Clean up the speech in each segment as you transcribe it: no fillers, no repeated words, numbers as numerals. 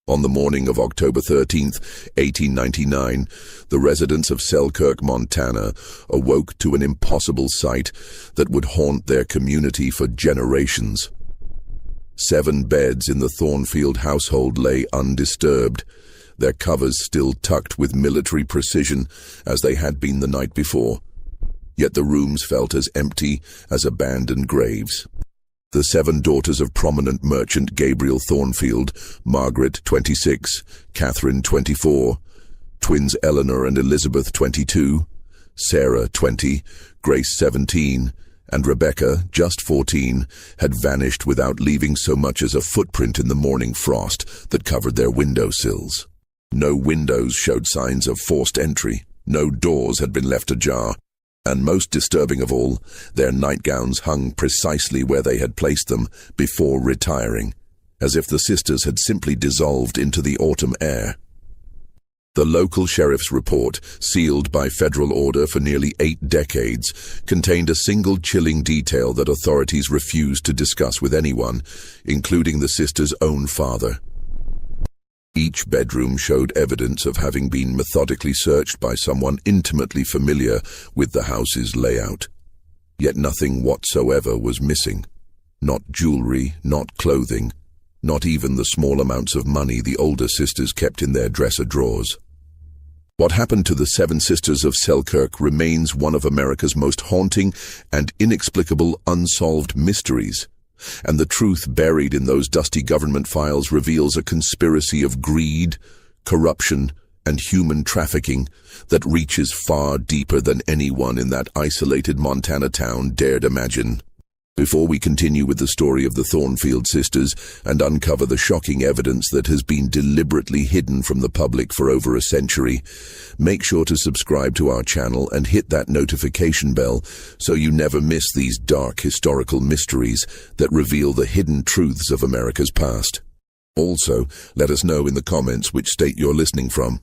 On the morning of October 13th, 1899, the residents of Selkirk, Montana, awoke to an impossible sight that would haunt their community for generations. 7 beds in the Thornfield household lay undisturbed, their covers still tucked with military precision as they had been the night before. Yet the rooms felt as empty as abandoned graves. The 7 daughters of prominent merchant Gabriel Thornfield, Margaret, 26, Catherine, 24, twins Eleanor and Elizabeth, 22, Sarah, 20, Grace, 17, and Rebecca, just 14, had vanished without leaving so much as a footprint in the morning frost that covered their windowsills. No windows showed signs of forced entry, no doors had been left ajar, and most disturbing of all, their nightgowns hung precisely where they had placed them before retiring, as if the sisters had simply dissolved into the autumn air. The local sheriff's report, sealed by federal order for nearly 8 decades, contained a single chilling detail that authorities refused to discuss with anyone, including the sisters' own father. Each bedroom showed evidence of having been methodically searched by someone intimately familiar with the house's layout. Yet nothing whatsoever was missing. Not jewelry, not clothing, not even the small amounts of money the older sisters kept in their dresser drawers. What happened to the 7 sisters of Selkirk remains one of America's most haunting and inexplicable unsolved mysteries. And the truth buried in those dusty government files reveals a conspiracy of greed, corruption, and human trafficking that reaches far deeper than anyone in that isolated Montana town dared imagine. Before we continue with the story of the Thornfield sisters and uncover the shocking evidence that has been deliberately hidden from the public for over a century, make sure to subscribe to our channel and hit that notification bell so you never miss these dark historical mysteries that reveal the hidden truths of America's past. Also, let us know in the comments which state you're listening from.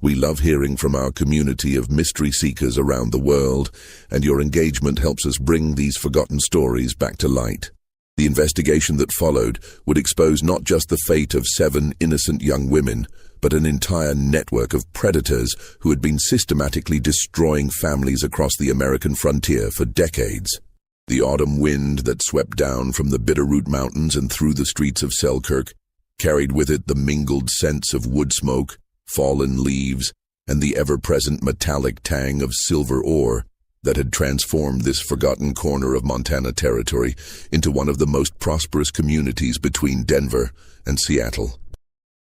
We love hearing from our community of mystery seekers around the world, and your engagement helps us bring these forgotten stories back to light. The investigation that followed would expose not just the fate of 7 innocent young women, but an entire network of predators who had been systematically destroying families across the American frontier for decades. The autumn wind that swept down from the Bitterroot Mountains and through the streets of Selkirk carried with it the mingled scents of wood smoke, fallen leaves, and the ever-present metallic tang of silver ore that had transformed this forgotten corner of Montana territory into one of the most prosperous communities between Denver and Seattle.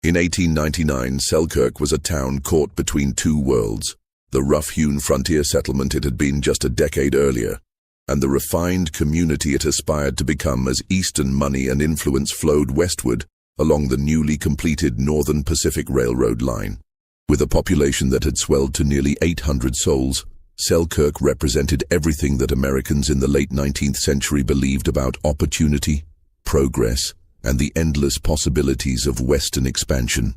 In 1899, Selkirk was a town caught between 2 worlds, the rough-hewn frontier settlement it had been just a decade earlier, and the refined community it aspired to become as Eastern money and influence flowed westward along the newly completed Northern Pacific Railroad line. With a population that had swelled to nearly 800 souls, Selkirk represented everything that Americans in the late 19th century believed about opportunity, progress, and the endless possibilities of Western expansion.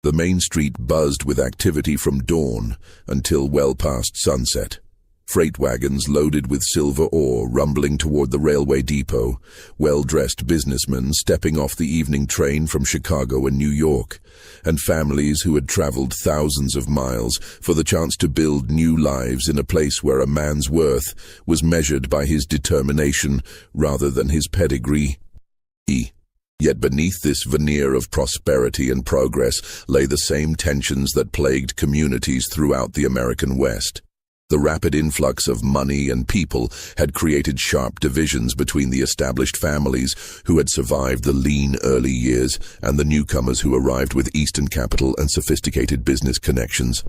The main street buzzed with activity from dawn until well past sunset. Freight wagons loaded with silver ore rumbling toward the railway depot, well-dressed businessmen stepping off the evening train from Chicago and New York, and families who had traveled thousands of miles for the chance to build new lives in a place where a man's worth was measured by his determination rather than his pedigree. Yet beneath this veneer of prosperity and progress lay the same tensions that plagued communities throughout the American West. The rapid influx of money and people had created sharp divisions between the established families who had survived the lean early years and the newcomers who arrived with Eastern capital and sophisticated business connections.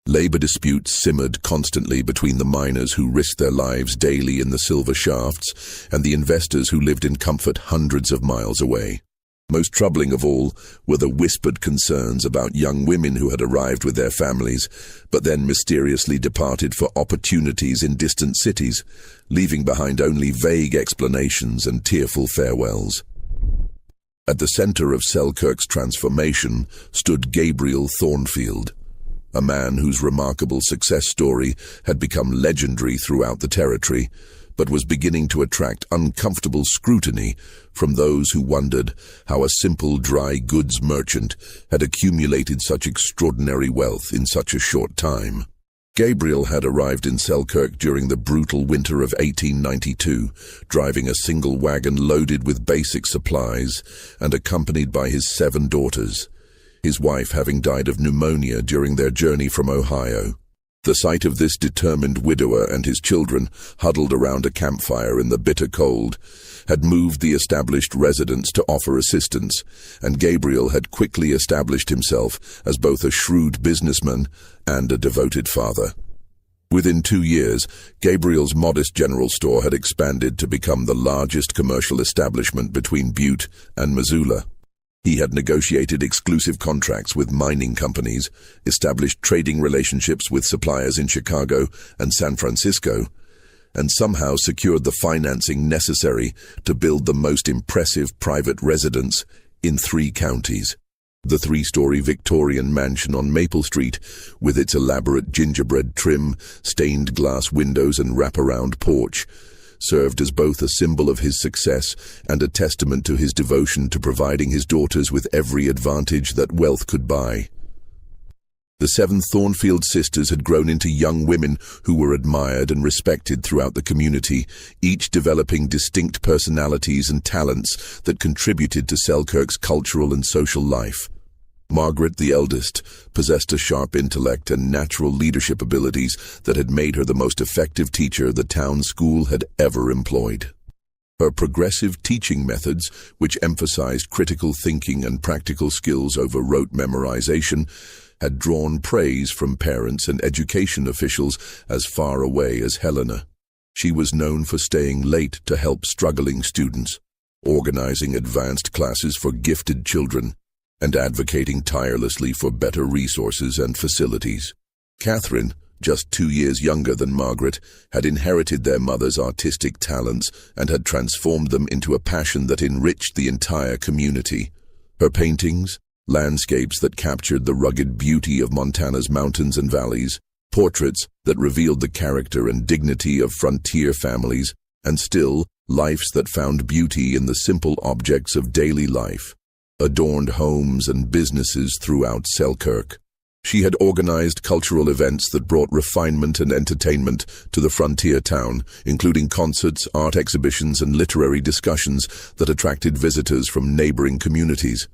Labor disputes simmered constantly between the miners who risked their lives daily in the silver shafts and the investors who lived in comfort hundreds of miles away. Most troubling of all were the whispered concerns about young women who had arrived with their families, but then mysteriously departed for opportunities in distant cities, leaving behind only vague explanations and tearful farewells. At the center of Selkirk's transformation stood Gabriel Thornfield, a man whose remarkable success story had become legendary throughout the territory, but was beginning to attract uncomfortable scrutiny from those who wondered how a simple dry goods merchant had accumulated such extraordinary wealth in such a short time. Gabriel had arrived in Selkirk during the brutal winter of 1892, driving a single wagon loaded with basic supplies and accompanied by his 7 daughters, his wife having died of pneumonia during their journey from Ohio. The sight of this determined widower and his children, huddled around a campfire in the bitter cold, had moved the established residents to offer assistance, and Gabriel had quickly established himself as both a shrewd businessman and a devoted father. Within 2 years, Gabriel's modest general store had expanded to become the largest commercial establishment between Butte and Missoula. He had negotiated exclusive contracts with mining companies, established trading relationships with suppliers in Chicago and San Francisco, and somehow secured the financing necessary to build the most impressive private residence in 3 counties. The 3-story Victorian mansion on Maple Street, with its elaborate gingerbread trim, stained glass windows and wraparound porch, served as both a symbol of his success and a testament to his devotion to providing his daughters with every advantage that wealth could buy. The 7 Thornfield sisters had grown into young women who were admired and respected throughout the community, each developing distinct personalities and talents that contributed to Selkirk's cultural and social life. Margaret, the eldest, possessed a sharp intellect and natural leadership abilities that had made her the most effective teacher the town school had ever employed. Her progressive teaching methods, which emphasized critical thinking and practical skills over rote memorization, had drawn praise from parents and education officials as far away as Helena. She was known for staying late to help struggling students, organizing advanced classes for gifted children, and advocating tirelessly for better resources and facilities. Catherine, just 2 years younger than Margaret, had inherited their mother's artistic talents and had transformed them into a passion that enriched the entire community. Her paintings, landscapes that captured the rugged beauty of Montana's mountains and valleys, portraits that revealed the character and dignity of frontier families, and still, lives that found beauty in the simple objects of daily life, adorned homes and businesses throughout Selkirk. She had organized cultural events that brought refinement and entertainment to the frontier town, including concerts, art exhibitions, and literary discussions that attracted visitors from neighboring communities.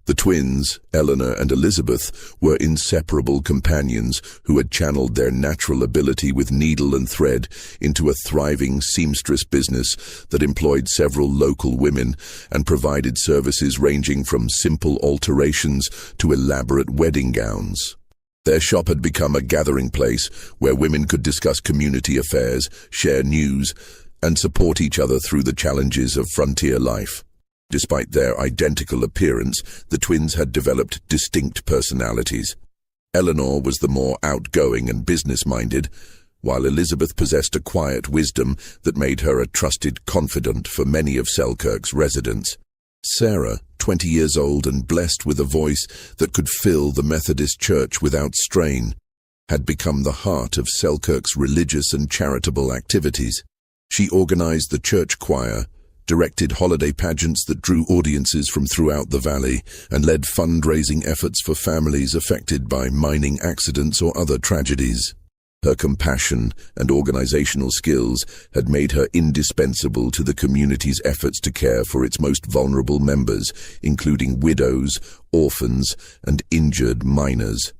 The twins, Eleanor and Elizabeth, were inseparable companions who had channeled their natural ability with needle and thread into a thriving seamstress business that employed several local women and provided services ranging from simple alterations to elaborate wedding gowns. Their shop had become a gathering place where women could discuss community affairs, share news, and support each other through the challenges of frontier life. Despite their identical appearance, the twins had developed distinct personalities. Eleanor was the more outgoing and business-minded, while Elizabeth possessed a quiet wisdom that made her a trusted confidant for many of Selkirk's residents. Sarah, 20 years old and blessed with a voice that could fill the Methodist Church without strain, had become the heart of Selkirk's religious and charitable activities. She organized the church choir, directed holiday pageants that drew audiences from throughout the valley, and led fundraising efforts for families affected by mining accidents or other tragedies. Her compassion and organizational skills had made her indispensable to the community's efforts to care for its most vulnerable members, including widows, orphans, and injured miners.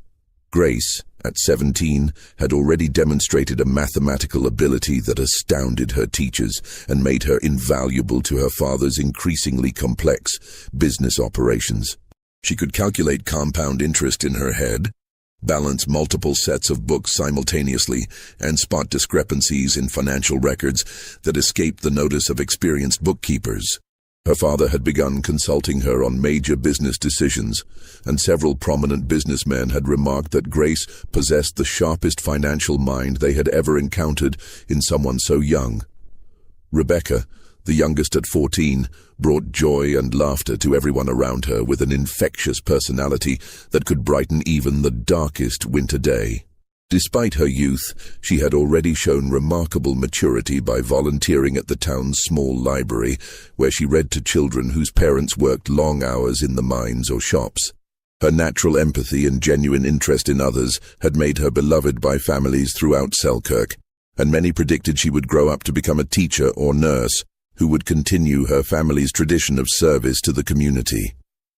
Grace, at 17, had already demonstrated a mathematical ability that astounded her teachers and made her invaluable to her father's increasingly complex business operations. She could calculate compound interest in her head, balance multiple sets of books simultaneously, and spot discrepancies in financial records that escaped the notice of experienced bookkeepers. Her father had begun consulting her on major business decisions, and several prominent businessmen had remarked that Grace possessed the sharpest financial mind they had ever encountered in someone so young. Rebecca, the youngest at 14, brought joy and laughter to everyone around her with an infectious personality that could brighten even the darkest winter day. Despite her youth, she had already shown remarkable maturity by volunteering at the town's small library, where she read to children whose parents worked long hours in the mines or shops. Her natural empathy and genuine interest in others had made her beloved by families throughout Selkirk, and many predicted she would grow up to become a teacher or nurse who would continue her family's tradition of service to the community.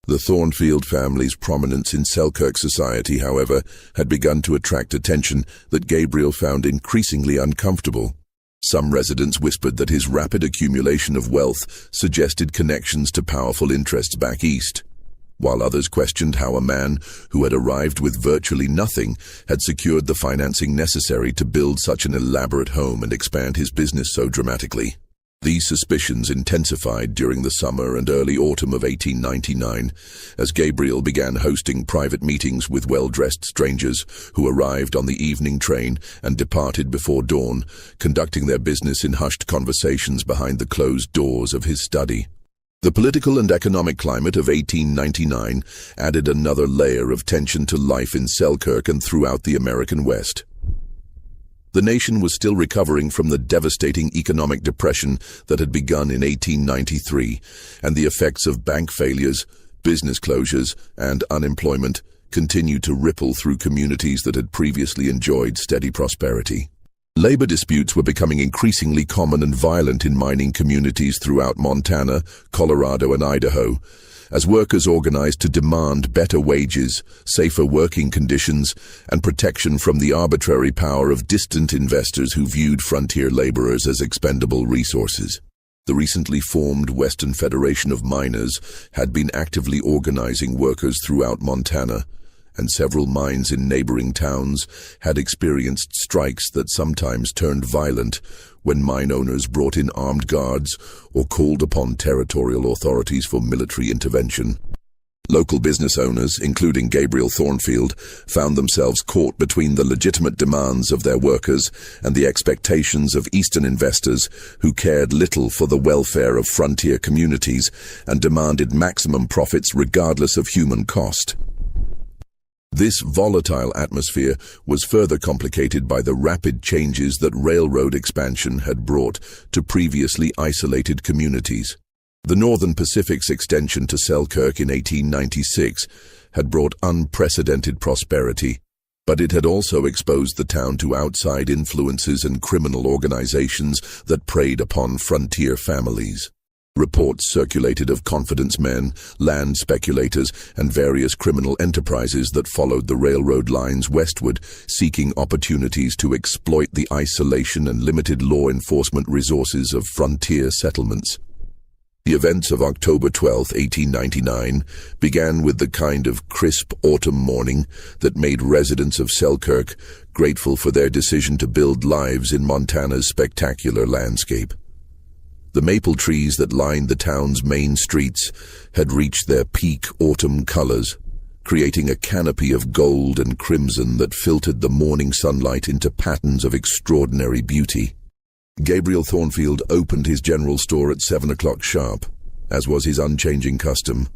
The Thornfield family's prominence in Selkirk society, however, had begun to attract attention that Gabriel found increasingly uncomfortable. Some residents whispered that his rapid accumulation of wealth suggested connections to powerful interests back east, while others questioned how a man who had arrived with virtually nothing had secured the financing necessary to build such an elaborate home and expand his business so dramatically. These suspicions intensified during the summer and early autumn of 1899, as Gabriel began hosting private meetings with well-dressed strangers who arrived on the evening train and departed before dawn, conducting their business in hushed conversations behind the closed doors of his study. The political and economic climate of 1899 added another layer of tension to life in Selkirk and throughout the American West. The nation was still recovering from the devastating economic depression that had begun in 1893, and the effects of bank failures, business closures, and unemployment continued to ripple through communities that had previously enjoyed steady prosperity. Labor disputes were becoming increasingly common and violent in mining communities throughout Montana, Colorado, and Idaho, as workers organized to demand better wages, safer working conditions, and protection from the arbitrary power of distant investors who viewed frontier laborers as expendable resources. The recently formed Western Federation of Miners had been actively organizing workers throughout Montana, and several mines in neighboring towns had experienced strikes that sometimes turned violent when mine owners brought in armed guards or called upon territorial authorities for military intervention. Local business owners, including Gabriel Thornfield, found themselves caught between the legitimate demands of their workers and the expectations of Eastern investors who cared little for the welfare of frontier communities and demanded maximum profits regardless of human cost. This volatile atmosphere was further complicated by the rapid changes that railroad expansion had brought to previously isolated communities. The Northern Pacific's extension to Selkirk in 1896 had brought unprecedented prosperity, but it had also exposed the town to outside influences and criminal organizations that preyed upon frontier families. Reports circulated of confidence men, land speculators, and various criminal enterprises that followed the railroad lines westward, seeking opportunities to exploit the isolation and limited law enforcement resources of frontier settlements. The events of October 12, 1899, began with the kind of crisp autumn morning that made residents of Selkirk grateful for their decision to build lives in Montana's spectacular landscape. The maple trees that lined the town's main streets had reached their peak autumn colors, creating a canopy of gold and crimson that filtered the morning sunlight into patterns of extraordinary beauty. Gabriel Thornfield opened his general store at 7 o'clock sharp, as was his unchanging custom,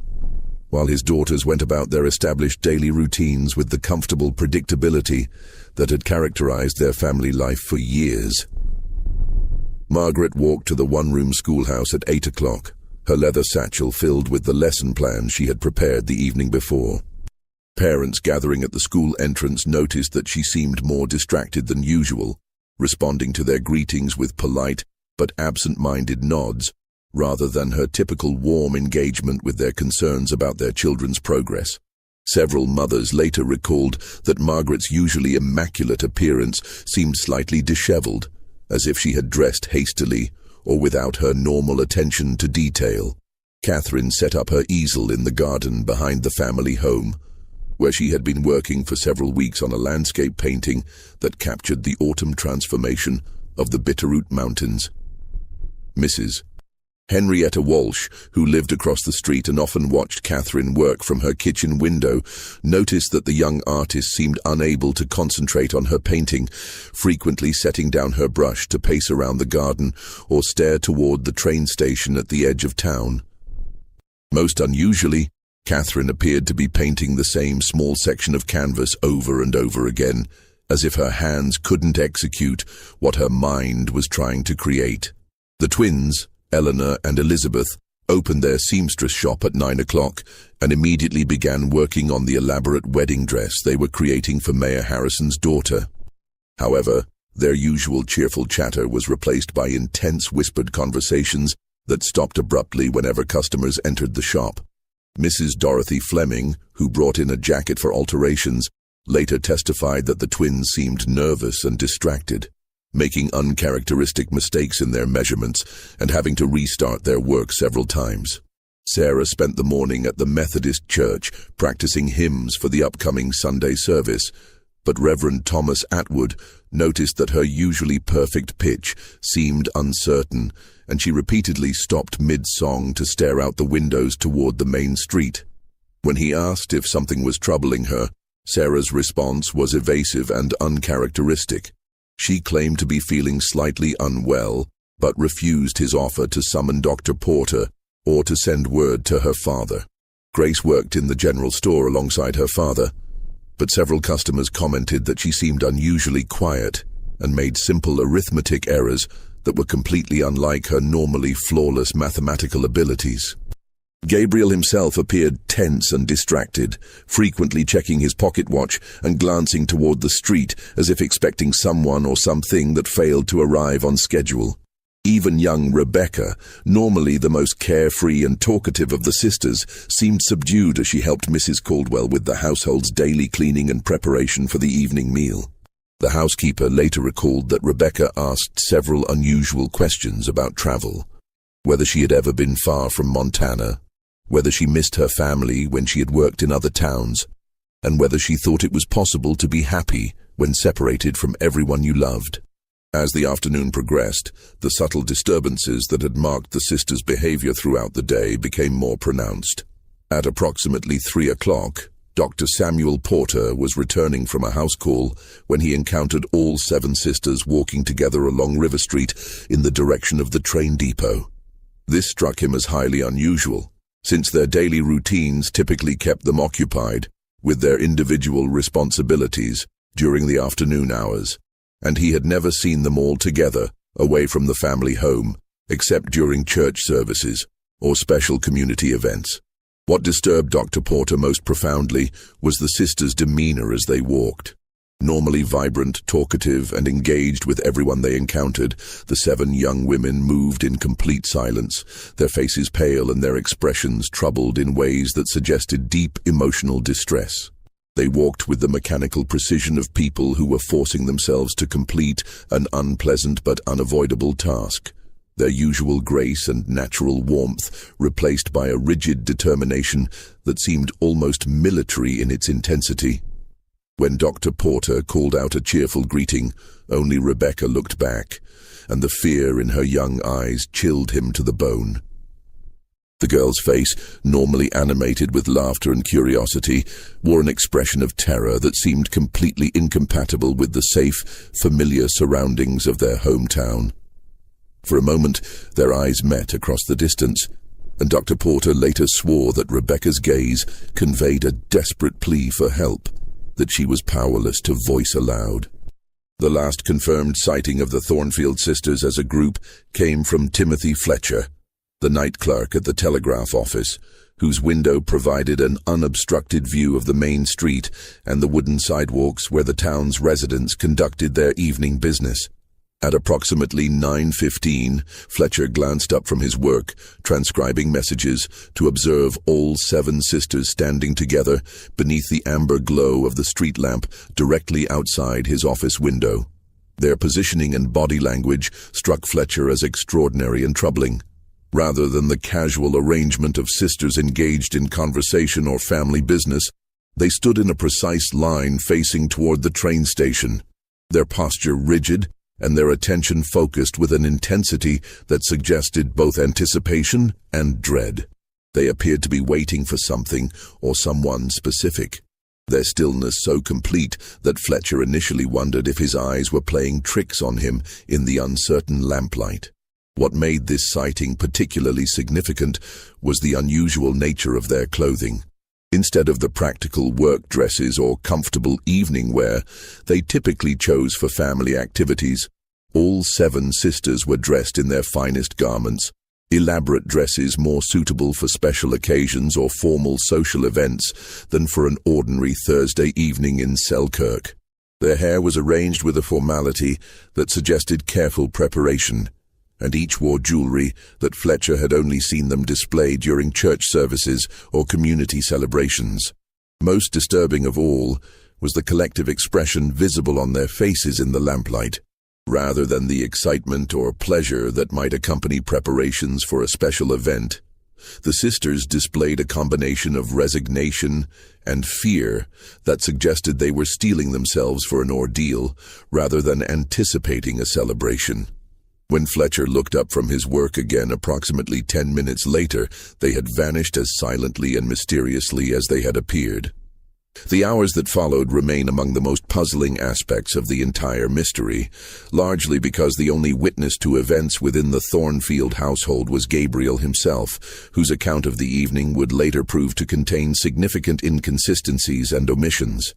while his daughters went about their established daily routines with the comfortable predictability that had characterized their family life for years. Margaret walked to the one-room schoolhouse at 8 o'clock, her leather satchel filled with the lesson plans she had prepared the evening before. Parents gathering at the school entrance noticed that she seemed more distracted than usual, responding to their greetings with polite but absent-minded nods, rather than her typical warm engagement with their concerns about their children's progress. Several mothers later recalled that Margaret's usually immaculate appearance seemed slightly disheveled, as if she had dressed hastily or without her normal attention to detail. Catherine set up her easel in the garden behind the family home, where she had been working for several weeks on a landscape painting that captured the autumn transformation of the Bitterroot Mountains. Mrs. Henrietta Walsh, who lived across the street and often watched Catherine work from her kitchen window, noticed that the young artist seemed unable to concentrate on her painting, frequently setting down her brush to pace around the garden or stare toward the train station at the edge of town. Most unusually, Catherine appeared to be painting the same small section of canvas over and over again, as if her hands couldn't execute what her mind was trying to create. The twins, Eleanor and Elizabeth, opened their seamstress shop at 9 o'clock and immediately began working on the elaborate wedding dress they were creating for Mayor Harrison's daughter. However, their usual cheerful chatter was replaced by intense whispered conversations that stopped abruptly whenever customers entered the shop. Mrs. Dorothy Fleming, who brought in a jacket for alterations, later testified that the twins seemed nervous and distracted, making uncharacteristic mistakes in their measurements and having to restart their work several times. Sarah spent the morning at the Methodist Church practicing hymns for the upcoming Sunday service, but Reverend Thomas Atwood noticed that her usually perfect pitch seemed uncertain, and she repeatedly stopped mid-song to stare out the windows toward the main street. When he asked if something was troubling her, Sarah's response was evasive and uncharacteristic. She claimed to be feeling slightly unwell, but refused his offer to summon Dr. Porter or to send word to her father. Grace worked in the general store alongside her father, but several customers commented that she seemed unusually quiet and made simple arithmetic errors that were completely unlike her normally flawless mathematical abilities. Gabriel himself appeared tense and distracted, frequently checking his pocket watch and glancing toward the street as if expecting someone or something that failed to arrive on schedule. Even young Rebecca, normally the most carefree and talkative of the sisters, seemed subdued as she helped Mrs. Caldwell with the household's daily cleaning and preparation for the evening meal. The housekeeper later recalled that Rebecca asked several unusual questions about travel, whether she had ever been far from Montana, whether she missed her family when she had worked in other towns, and whether she thought it was possible to be happy when separated from everyone you loved. As the afternoon progressed, the subtle disturbances that had marked the sisters' behavior throughout the day became more pronounced. At approximately 3 o'clock, Dr. Samuel Porter was returning from a house call when he encountered all 7 sisters walking together along River Street in the direction of the train depot. This struck him as highly unusual, since their daily routines typically kept them occupied with their individual responsibilities during the afternoon hours, and he had never seen them all together away from the family home, except during church services or special community events. What disturbed Dr. Porter most profoundly was the sisters' demeanor as they walked. Normally vibrant, talkative, and engaged with everyone they encountered, the 7 young women moved in complete silence, their faces pale and their expressions troubled in ways that suggested deep emotional distress. They walked with the mechanical precision of people who were forcing themselves to complete an unpleasant but unavoidable task, their usual grace and natural warmth replaced by a rigid determination that seemed almost military in its intensity. When Dr. Porter called out a cheerful greeting, only Rebecca looked back, and the fear in her young eyes chilled him to the bone. The girl's face, normally animated with laughter and curiosity, wore an expression of terror that seemed completely incompatible with the safe, familiar surroundings of their hometown. For a moment, their eyes met across the distance, and Dr. Porter later swore that Rebecca's gaze conveyed a desperate plea for help that she was powerless to voice aloud. The last confirmed sighting of the Thornfield sisters as a group came from Timothy Fletcher, the night clerk at the telegraph office, whose window provided an unobstructed view of the main street and the wooden sidewalks where the town's residents conducted their evening business. At approximately 9:15, Fletcher glanced up from his work, transcribing messages, to observe all 7 sisters standing together beneath the amber glow of the street lamp directly outside his office window. Their positioning and body language struck Fletcher as extraordinary and troubling. Rather than the casual arrangement of sisters engaged in conversation or family business, they stood in a precise line facing toward the train station, their posture rigid and their attention focused with an intensity that suggested both anticipation and dread. They appeared to be waiting for something or someone specific, their stillness so complete that Fletcher initially wondered if his eyes were playing tricks on him in the uncertain lamplight. What made this sighting particularly significant was the unusual nature of their clothing. Instead of the practical work dresses or comfortable evening wear they typically chose for family activities, all 7 sisters were dressed in their finest garments, elaborate dresses more suitable for special occasions or formal social events than for an ordinary Thursday evening in Selkirk. Their hair was arranged with a formality that suggested careful preparation, and each wore jewelry that Fletcher had only seen them display during church services or community celebrations. Most disturbing of all was the collective expression visible on their faces in the lamplight. Rather than the excitement or pleasure that might accompany preparations for a special event, the sisters displayed a combination of resignation and fear that suggested they were steeling themselves for an ordeal rather than anticipating a celebration. When Fletcher looked up from his work again approximately 10 minutes later, they had vanished as silently and mysteriously as they had appeared. The hours that followed remain among the most puzzling aspects of the entire mystery, largely because the only witness to events within the Thornfield household was Gabriel himself, whose account of the evening would later prove to contain significant inconsistencies and omissions.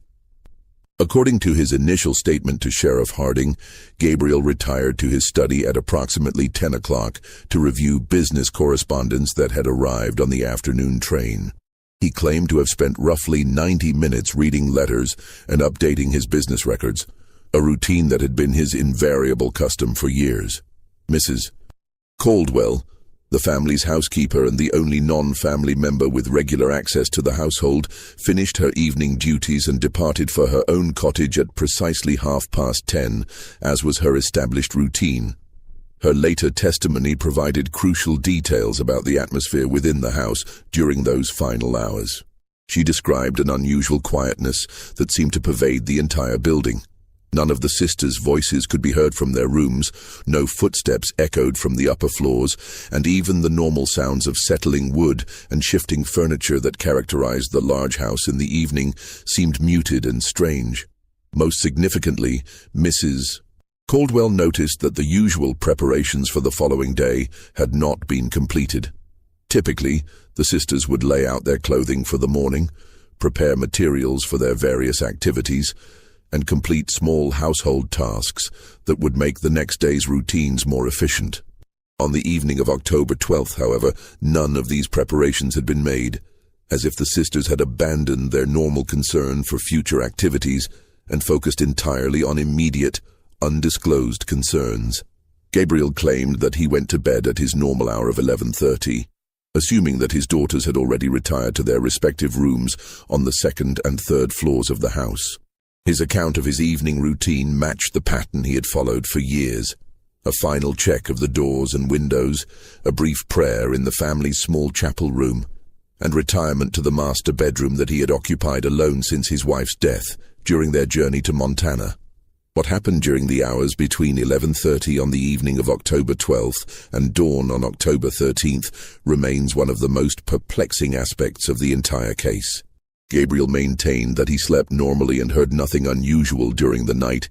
According to his initial statement to Sheriff Harding, Gabriel retired to his study at approximately 10 o'clock to review business correspondence that had arrived on the afternoon train. He claimed to have spent roughly 90 minutes reading letters and updating his business records, a routine that had been his invariable custom for years. Mrs. Caldwell, the family's housekeeper and the only non-family member with regular access to the household, finished her evening duties and departed for her own cottage at precisely 10:30, as was her established routine. Her later testimony provided crucial details about the atmosphere within the house during those final hours. She described an unusual quietness that seemed to pervade the entire building. None of the sisters' voices could be heard from their rooms, no footsteps echoed from the upper floors, and even the normal sounds of settling wood and shifting furniture that characterized the large house in the evening seemed muted and strange. Most significantly, Mrs. Caldwell noticed that the usual preparations for the following day had not been completed. Typically, the sisters would lay out their clothing for the morning, prepare materials for their various activities, and complete small household tasks that would make the next day's routines more efficient. On the evening of October 12th, however, none of these preparations had been made, as if the sisters had abandoned their normal concern for future activities and focused entirely on immediate, undisclosed concerns. Gabriel claimed that he went to bed at his normal hour of 11:30, assuming that his daughters had already retired to their respective rooms on the 2nd and 3rd floors of the house. His account of his evening routine matched the pattern he had followed for years. A final check of the doors and windows, a brief prayer in the family's small chapel room, and retirement to the master bedroom that he had occupied alone since his wife's death during their journey to Montana. What happened during the hours between 11:30 on the evening of October 12th and dawn on October 13th remains one of the most perplexing aspects of the entire case. Gabriel maintained that he slept normally and heard nothing unusual during the night,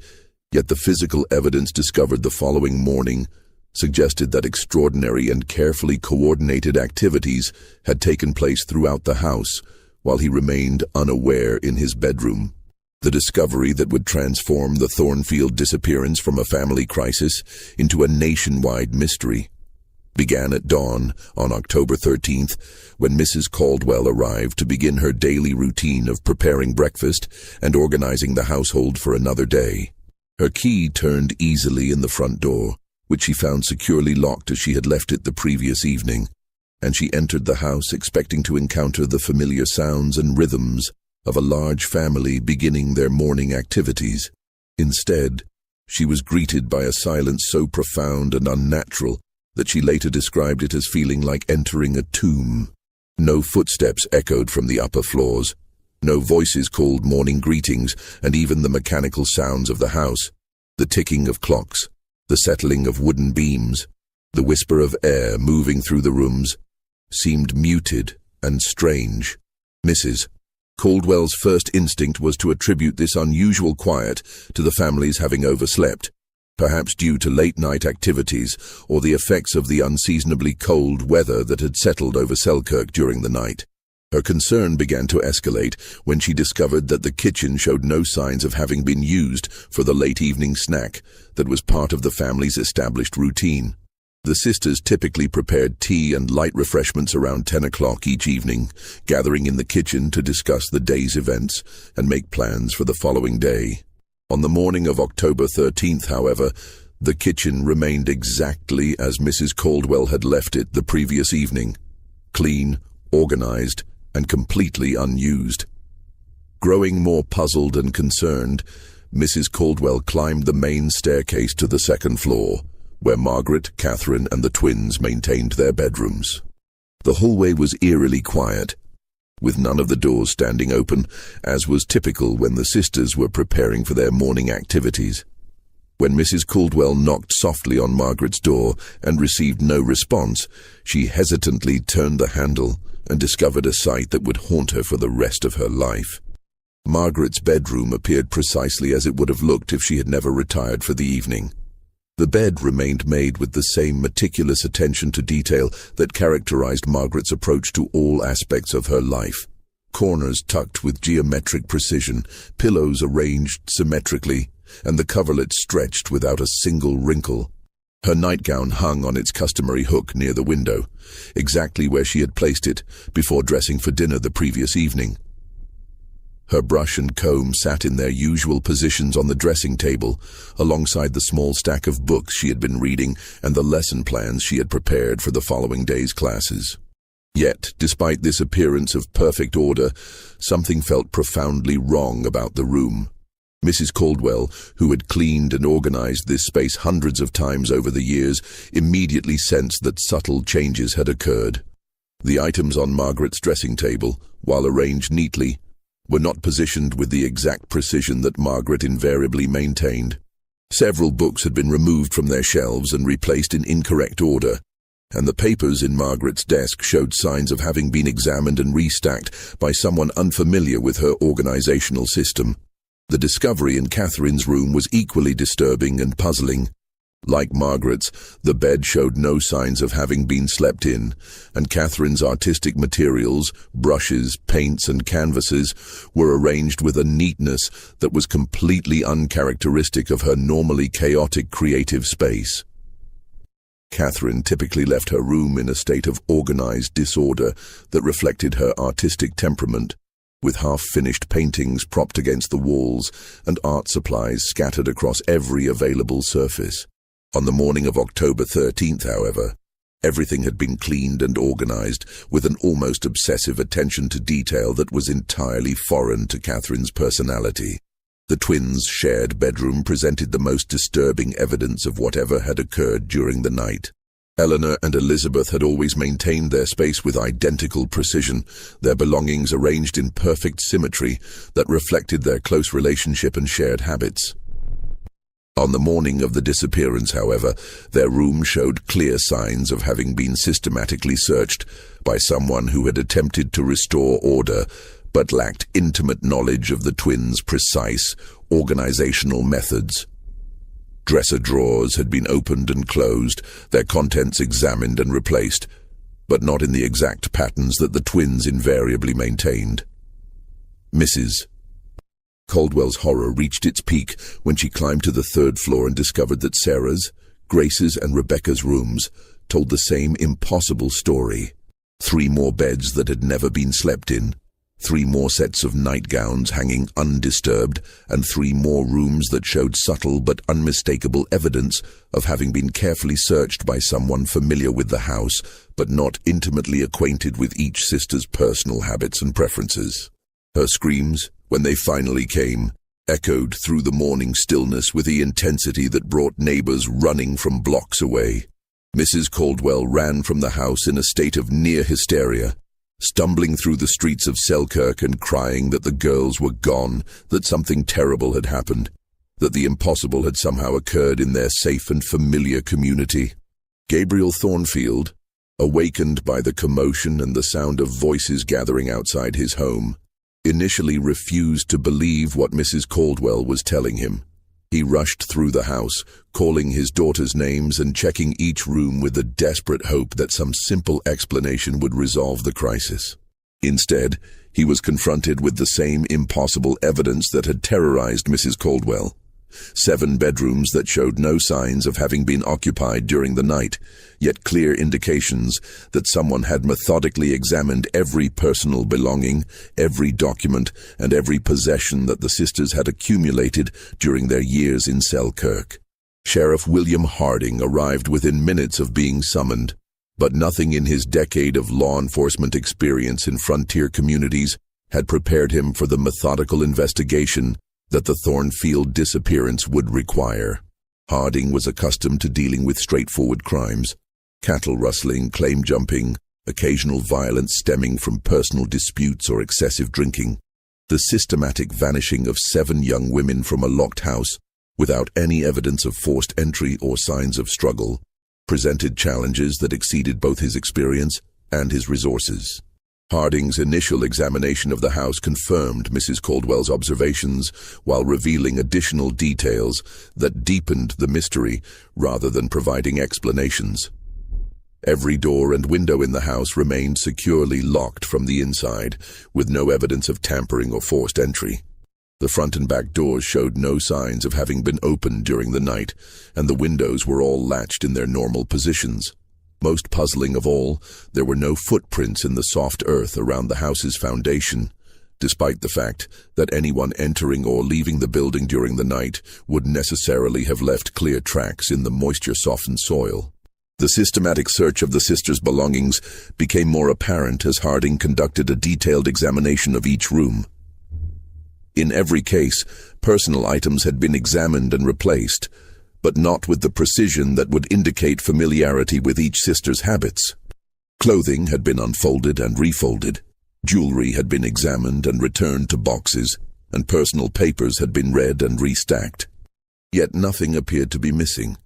yet the physical evidence discovered the following morning suggested that extraordinary and carefully coordinated activities had taken place throughout the house while he remained unaware in his bedroom. The discovery that would transform the Thornfield disappearance from a family crisis into a nationwide mystery began at dawn on October 13th, when Mrs. Caldwell arrived to begin her daily routine of preparing breakfast and organizing the household for another day. Her key turned easily in the front door, which she found securely locked as she had left it the previous evening, and she entered the house expecting to encounter the familiar sounds and rhythms of a large family beginning their morning activities. Instead, she was greeted by a silence so profound and unnatural that she later described it as feeling like entering a tomb. No footsteps echoed from the upper floors, no voices called morning greetings, and even the mechanical sounds of the house, the ticking of clocks, the settling of wooden beams, the whisper of air moving through the rooms, seemed muted and strange. Mrs. Caldwell's first instinct was to attribute this unusual quiet to the family's having overslept, perhaps due to late-night activities or the effects of the unseasonably cold weather that had settled over Selkirk during the night. Her concern began to escalate when she discovered that the kitchen showed no signs of having been used for the late evening snack that was part of the family's established routine. The sisters typically prepared tea and light refreshments around 10 o'clock each evening, gathering in the kitchen to discuss the day's events and make plans for the following day. On the morning of October 13th, however, the kitchen remained exactly as Mrs. Caldwell had left it the previous evening: clean, organized, and completely unused. Growing more puzzled and concerned, Mrs. Caldwell climbed the main staircase to the second floor, where Margaret, Catherine, and the twins maintained their bedrooms. The hallway was eerily quiet, with none of the doors standing open, as was typical when the sisters were preparing for their morning activities. When Mrs. Caldwell knocked softly on Margaret's door and received no response, she hesitantly turned the handle and discovered a sight that would haunt her for the rest of her life. Margaret's bedroom appeared precisely as it would have looked if she had never retired for the evening. The bed remained made with the same meticulous attention to detail that characterized Margaret's approach to all aspects of her life. Corners tucked with geometric precision, pillows arranged symmetrically, and the coverlet stretched without a single wrinkle. Her nightgown hung on its customary hook near the window, exactly where she had placed it before dressing for dinner the previous evening. Her brush and comb sat in their usual positions on the dressing table, alongside the small stack of books she had been reading and the lesson plans she had prepared for the following day's classes. Yet, despite this appearance of perfect order, something felt profoundly wrong about the room. Mrs. Caldwell, who had cleaned and organized this space hundreds of times over the years, immediately sensed that subtle changes had occurred. The items on Margaret's dressing table, while arranged neatly, were not positioned with the exact precision that Margaret invariably maintained. Several books had been removed from their shelves and replaced in incorrect order, and the papers in Margaret's desk showed signs of having been examined and restacked by someone unfamiliar with her organizational system. The discovery in Catherine's room was equally disturbing and puzzling. Like Margaret's, the bed showed no signs of having been slept in, and Catherine's artistic materials, brushes, paints, and canvases were arranged with a neatness that was completely uncharacteristic of her normally chaotic creative space. Catherine typically left her room in a state of organized disorder that reflected her artistic temperament, with half-finished paintings propped against the walls and art supplies scattered across every available surface. On the morning of October 13th, however, everything had been cleaned and organized with an almost obsessive attention to detail that was entirely foreign to Catherine's personality. The twins' shared bedroom presented the most disturbing evidence of whatever had occurred during the night. Eleanor and Elizabeth had always maintained their space with identical precision, their belongings arranged in perfect symmetry that reflected their close relationship and shared habits. On the morning of the disappearance, however, their room showed clear signs of having been systematically searched by someone who had attempted to restore order, but lacked intimate knowledge of the twins' precise organizational methods. Dresser drawers had been opened and closed, their contents examined and replaced, but not in the exact patterns that the twins invariably maintained. Mrs. Caldwell's horror reached its peak when she climbed to the third floor and discovered that Sarah's, Grace's, and Rebecca's rooms told the same impossible story. 3 more beds that had never been slept in, 3 more sets of nightgowns hanging undisturbed, and 3 more rooms that showed subtle but unmistakable evidence of having been carefully searched by someone familiar with the house, but not intimately acquainted with each sister's personal habits and preferences. Her screams, when they finally came, echoed through the morning stillness with the intensity that brought neighbors running from blocks away. Mrs. Caldwell ran from the house in a state of near hysteria, stumbling through the streets of Selkirk and crying that the girls were gone, that something terrible had happened, that the impossible had somehow occurred in their safe and familiar community. Gabriel Thornfield, awakened by the commotion and the sound of voices gathering outside his home, initially refused to believe what Mrs. Caldwell was telling him. He rushed through the house, calling his daughters' names and checking each room with the desperate hope that some simple explanation would resolve the crisis. Instead, he was confronted with the same impossible evidence that had terrorized Mrs. Caldwell. 7 bedrooms that showed no signs of having been occupied during the night, yet clear indications that someone had methodically examined every personal belonging, every document, and every possession that the sisters had accumulated during their years in Selkirk. Sheriff William Harding arrived within minutes of being summoned, but nothing in his decade of law enforcement experience in frontier communities had prepared him for the methodical investigation that the Thornfield disappearance would require. Harding was accustomed to dealing with straightforward crimes: cattle rustling, claim jumping, occasional violence stemming from personal disputes or excessive drinking. The systematic vanishing of 7 young women from a locked house, without any evidence of forced entry or signs of struggle, presented challenges that exceeded both his experience and his resources. Harding's initial examination of the house confirmed Mrs. Caldwell's observations while revealing additional details that deepened the mystery rather than providing explanations. Every door and window in the house remained securely locked from the inside, with no evidence of tampering or forced entry. The front and back doors showed no signs of having been opened during the night, and the windows were all latched in their normal positions. Most puzzling of all, there were no footprints in the soft earth around the house's foundation, despite the fact that anyone entering or leaving the building during the night would necessarily have left clear tracks in the moisture-softened soil. The systematic search of the sisters' belongings became more apparent as Harding conducted a detailed examination of each room. In every case, personal items had been examined and replaced, but not with the precision that would indicate familiarity with each sister's habits. Clothing had been unfolded and refolded, jewelry had been examined and returned to boxes, and personal papers had been read and restacked. Yet nothing appeared to be missing.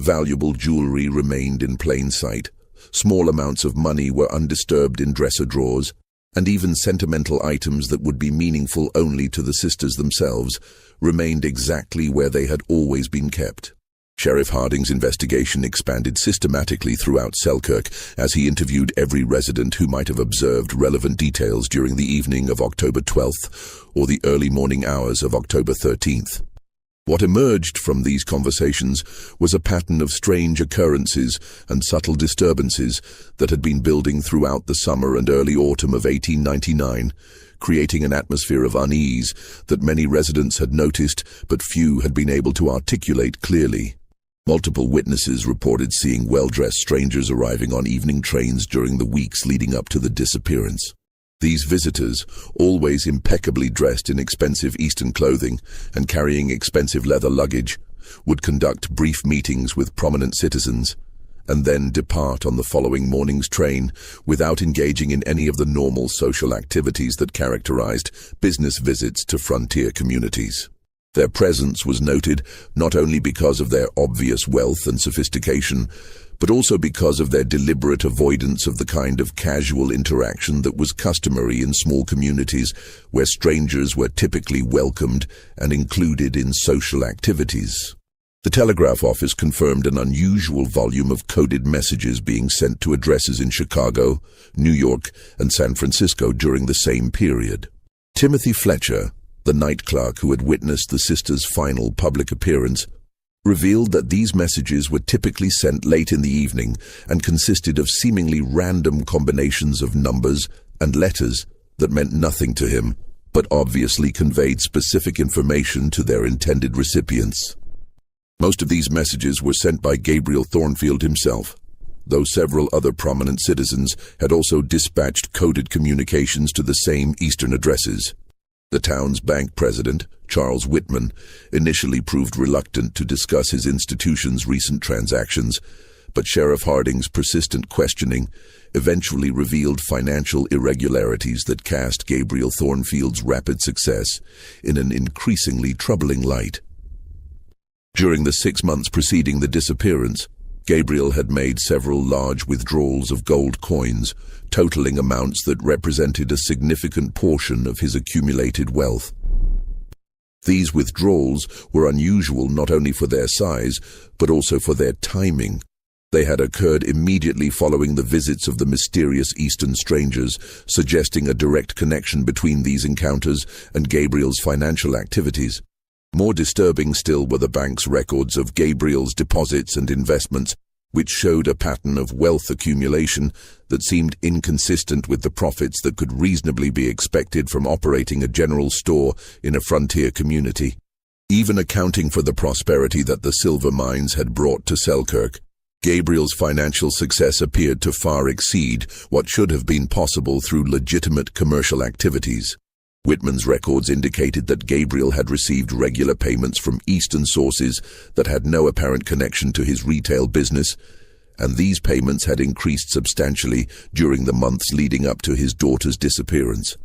Valuable jewelry remained in plain sight, small amounts of money were undisturbed in dresser drawers, and even sentimental items that would be meaningful only to the sisters themselves remained exactly where they had always been kept. Sheriff Harding's investigation expanded systematically throughout Selkirk as he interviewed every resident who might have observed relevant details during the evening of October 12th or the early morning hours of October 13th. What emerged from these conversations was a pattern of strange occurrences and subtle disturbances that had been building throughout the summer and early autumn of 1899, creating an atmosphere of unease that many residents had noticed but few had been able to articulate clearly. Multiple witnesses reported seeing well-dressed strangers arriving on evening trains during the weeks leading up to the disappearance. These visitors, always impeccably dressed in expensive Eastern clothing and carrying expensive leather luggage, would conduct brief meetings with prominent citizens and then depart on the following morning's train without engaging in any of the normal social activities that characterized business visits to frontier communities. Their presence was noted not only because of their obvious wealth and sophistication, but also because of their deliberate avoidance of the kind of casual interaction that was customary in small communities where strangers were typically welcomed and included in social activities. The telegraph office confirmed an unusual volume of coded messages being sent to addresses in Chicago, New York, and San Francisco during the same period. Timothy Fletcher, the night clerk who had witnessed the sisters' final public appearance, revealed that these messages were typically sent late in the evening and consisted of seemingly random combinations of numbers and letters that meant nothing to him, but obviously conveyed specific information to their intended recipients. Most of these messages were sent by Gabriel Thornfield himself, though several other prominent citizens had also dispatched coded communications to the same Eastern addresses. The town's bank president, Charles Whitman, initially proved reluctant to discuss his institution's recent transactions, but Sheriff Harding's persistent questioning eventually revealed financial irregularities that cast Gabriel Thornfield's rapid success in an increasingly troubling light. During the 6 months preceding the disappearance, Gabriel had made several large withdrawals of gold coins, totaling amounts that represented a significant portion of his accumulated wealth. These withdrawals were unusual not only for their size, but also for their timing. They had occurred immediately following the visits of the mysterious Eastern strangers, suggesting a direct connection between these encounters and Gabriel's financial activities. More disturbing still were the bank's records of Gabriel's deposits and investments, which showed a pattern of wealth accumulation that seemed inconsistent with the profits that could reasonably be expected from operating a general store in a frontier community. Even accounting for the prosperity that the silver mines had brought to Selkirk, Gabriel's financial success appeared to far exceed what should have been possible through legitimate commercial activities. Whitman's records indicated that Gabriel had received regular payments from Eastern sources that had no apparent connection to his retail business, and these payments had increased substantially during the months leading up to his daughter's disappearance.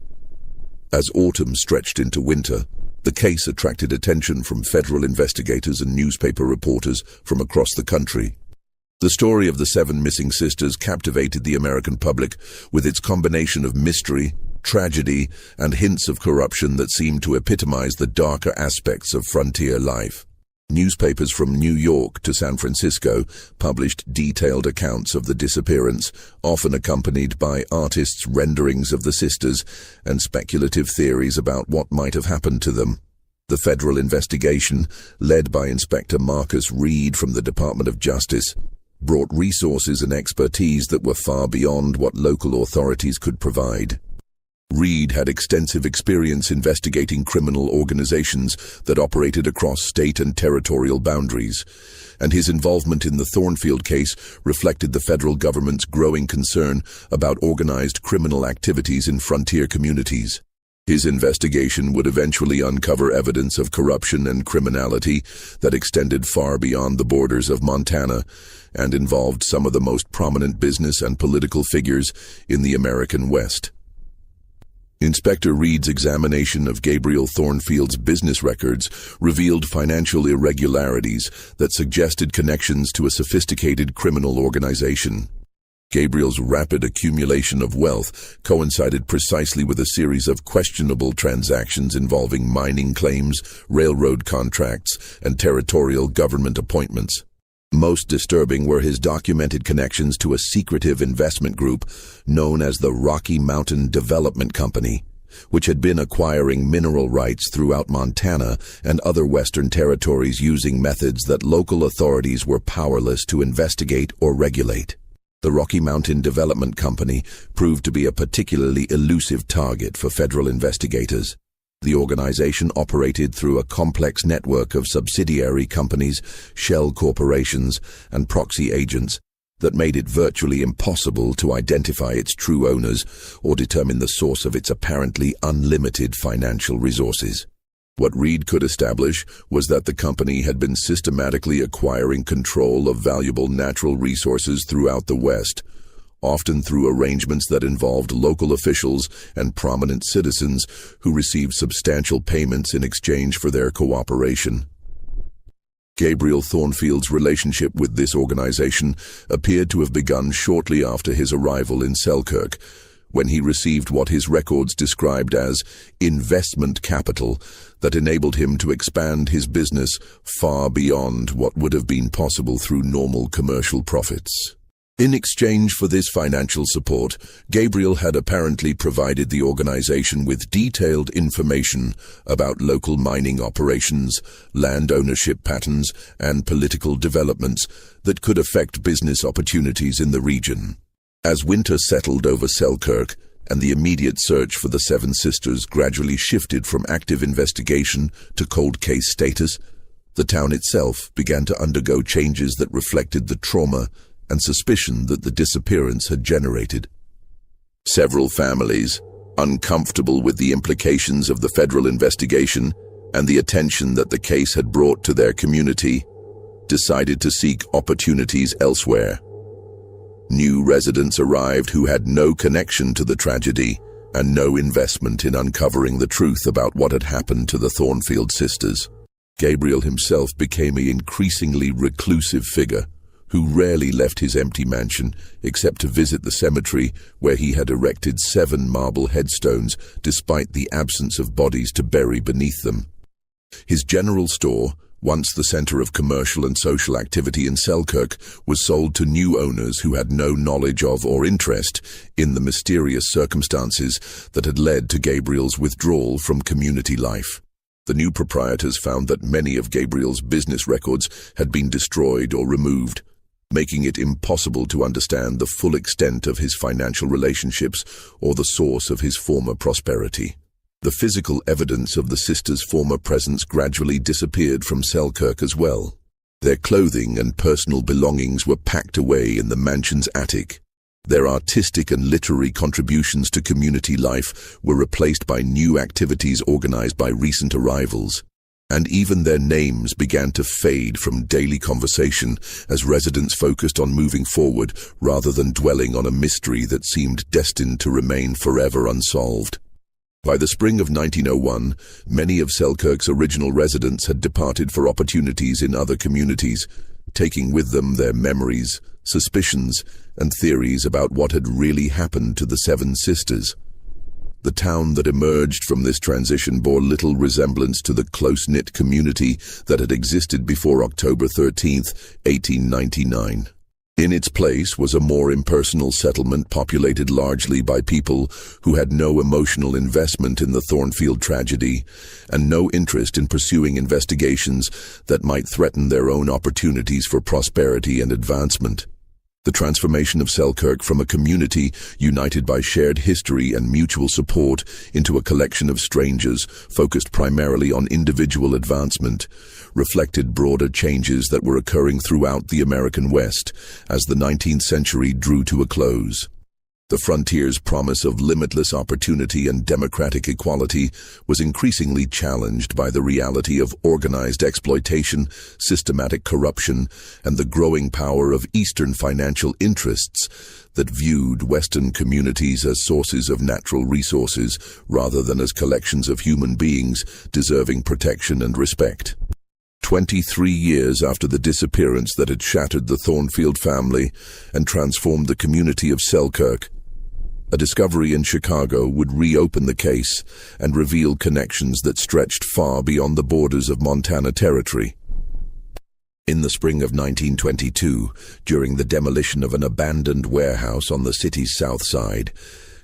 As autumn stretched into winter, the case attracted attention from federal investigators and newspaper reporters from across the country. The story of the 7 missing sisters captivated the American public with its combination of mystery, tragedy, and hints of corruption that seemed to epitomize the darker aspects of frontier life. Newspapers from New York to San Francisco published detailed accounts of the disappearance, often accompanied by artists' renderings of the sisters and speculative theories about what might have happened to them. The federal investigation, led by Inspector Marcus Reed from the Department of Justice, brought resources and expertise that were far beyond what local authorities could provide. Reed had extensive experience investigating criminal organizations that operated across state and territorial boundaries, and his involvement in the Thornfield case reflected the federal government's growing concern about organized criminal activities in frontier communities. His investigation would eventually uncover evidence of corruption and criminality that extended far beyond the borders of Montana and involved some of the most prominent business and political figures in the American West. Inspector Reed's examination of Gabriel Thornfield's business records revealed financial irregularities that suggested connections to a sophisticated criminal organization. Gabriel's rapid accumulation of wealth coincided precisely with a series of questionable transactions involving mining claims, railroad contracts, and territorial government appointments. Most disturbing were his documented connections to a secretive investment group known as the Rocky Mountain Development Company, which had been acquiring mineral rights throughout Montana and other western territories using methods that local authorities were powerless to investigate or regulate. The Rocky Mountain Development Company proved to be a particularly elusive target for federal investigators. The organization operated through a complex network of subsidiary companies, shell corporations, and proxy agents that made it virtually impossible to identify its true owners or determine the source of its apparently unlimited financial resources. What Reed could establish was that the company had been systematically acquiring control of valuable natural resources throughout the West, often through arrangements that involved local officials and prominent citizens who received substantial payments in exchange for their cooperation. Gabriel Thornfield's relationship with this organization appeared to have begun shortly after his arrival in Selkirk, when he received what his records described as investment capital that enabled him to expand his business far beyond what would have been possible through normal commercial profits. In exchange for this financial support, Gabriel had apparently provided the organization with detailed information about local mining operations, land ownership patterns, and political developments that could affect business opportunities in the region. As winter settled over Selkirk and the immediate search for the 7 sisters gradually shifted from active investigation to cold case status, the town itself began to undergo changes that reflected the trauma and suspicion that the disappearance had generated. Several families, uncomfortable with the implications of the federal investigation and the attention that the case had brought to their community, decided to seek opportunities elsewhere. New residents arrived who had no connection to the tragedy and no investment in uncovering the truth about what had happened to the Thornfield sisters. Gabriel himself became an increasingly reclusive figure who rarely left his empty mansion except to visit the cemetery where he had erected 7 marble headstones despite the absence of bodies to bury beneath them. His general store, once the center of commercial and social activity in Selkirk, was sold to new owners who had no knowledge of or interest in the mysterious circumstances that had led to Gabriel's withdrawal from community life. The new proprietors found that many of Gabriel's business records had been destroyed or removed, making it impossible to understand the full extent of his financial relationships or the source of his former prosperity. The physical evidence of the sisters' former presence gradually disappeared from Selkirk as well. Their clothing and personal belongings were packed away in the mansion's attic. Their artistic and literary contributions to community life were replaced by new activities organized by recent arrivals. And even their names began to fade from daily conversation as residents focused on moving forward rather than dwelling on a mystery that seemed destined to remain forever unsolved. By the spring of 1901, many of Selkirk's original residents had departed for opportunities in other communities, taking with them their memories, suspicions, and theories about what had really happened to the Seven Sisters. The town that emerged from this transition bore little resemblance to the close-knit community that had existed before October 13, 1899. In its place was a more impersonal settlement populated largely by people who had no emotional investment in the Thornfield tragedy and no interest in pursuing investigations that might threaten their own opportunities for prosperity and advancement. The transformation of Selkirk from a community united by shared history and mutual support into a collection of strangers focused primarily on individual advancement reflected broader changes that were occurring throughout the American West as the 19th century drew to a close. The frontier's promise of limitless opportunity and democratic equality was increasingly challenged by the reality of organized exploitation, systematic corruption, and the growing power of Eastern financial interests that viewed Western communities as sources of natural resources rather than as collections of human beings deserving protection and respect. 23 years after the disappearance that had shattered the Thornfield family and transformed the community of Selkirk, a discovery in Chicago would reopen the case and reveal connections that stretched far beyond the borders of Montana Territory. In the spring of 1922, during the demolition of an abandoned warehouse on the city's south side,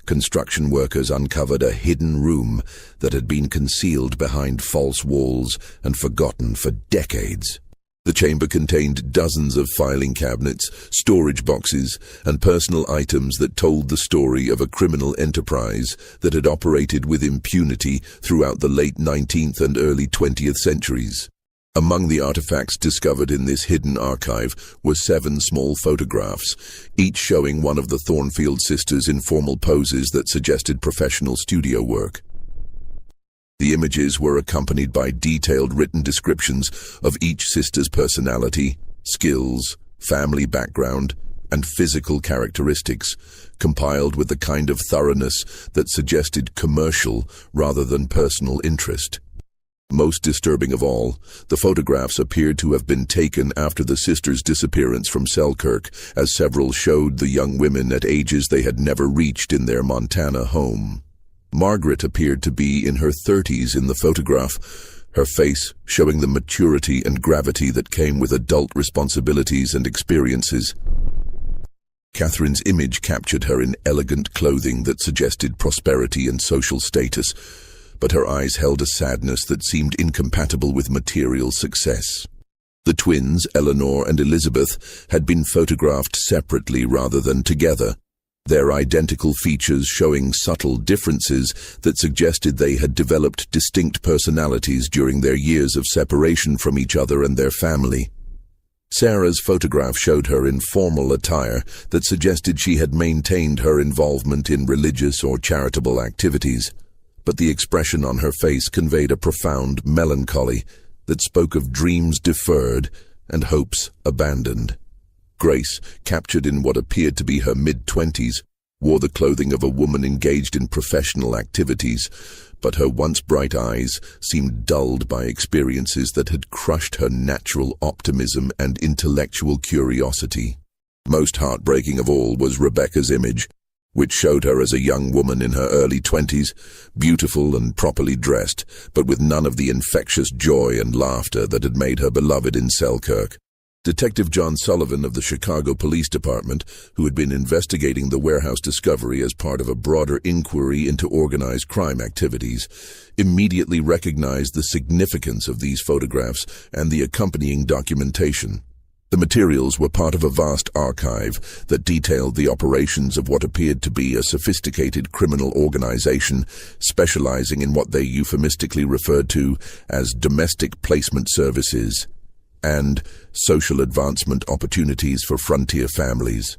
construction workers uncovered a hidden room that had been concealed behind false walls and forgotten for decades. The chamber contained dozens of filing cabinets, storage boxes, and personal items that told the story of a criminal enterprise that had operated with impunity throughout the late 19th and early 20th centuries. Among the artifacts discovered in this hidden archive were 7 small photographs, each showing one of the Thornfield sisters in formal poses that suggested professional studio work. The images were accompanied by detailed written descriptions of each sister's personality, skills, family background, and physical characteristics, compiled with the kind of thoroughness that suggested commercial rather than personal interest. Most disturbing of all, the photographs appeared to have been taken after the sisters' disappearance from Selkirk, as several showed the young women at ages they had never reached in their Montana home. Margaret appeared to be in her 30s in the photograph, her face showing the maturity and gravity that came with adult responsibilities and experiences. Catherine's image captured her in elegant clothing that suggested prosperity and social status, but her eyes held a sadness that seemed incompatible with material success. The twins, Eleanor and Elizabeth, had been photographed separately rather than together, their identical features showing subtle differences that suggested they had developed distinct personalities during their years of separation from each other and their family. Sarah's photograph showed her in formal attire that suggested she had maintained her involvement in religious or charitable activities, but the expression on her face conveyed a profound melancholy that spoke of dreams deferred and hopes abandoned. Grace, captured in what appeared to be her mid-20s, wore the clothing of a woman engaged in professional activities, but her once bright eyes seemed dulled by experiences that had crushed her natural optimism and intellectual curiosity. Most heartbreaking of all was Rebecca's image, which showed her as a young woman in her early 20s, beautiful and properly dressed, but with none of the infectious joy and laughter that had made her beloved in Selkirk. Detective John Sullivan of the Chicago Police Department, who had been investigating the warehouse discovery as part of a broader inquiry into organized crime activities, immediately recognized the significance of these photographs and the accompanying documentation. The materials were part of a vast archive that detailed the operations of what appeared to be a sophisticated criminal organization specializing in what they euphemistically referred to as domestic placement services and social advancement opportunities for frontier families.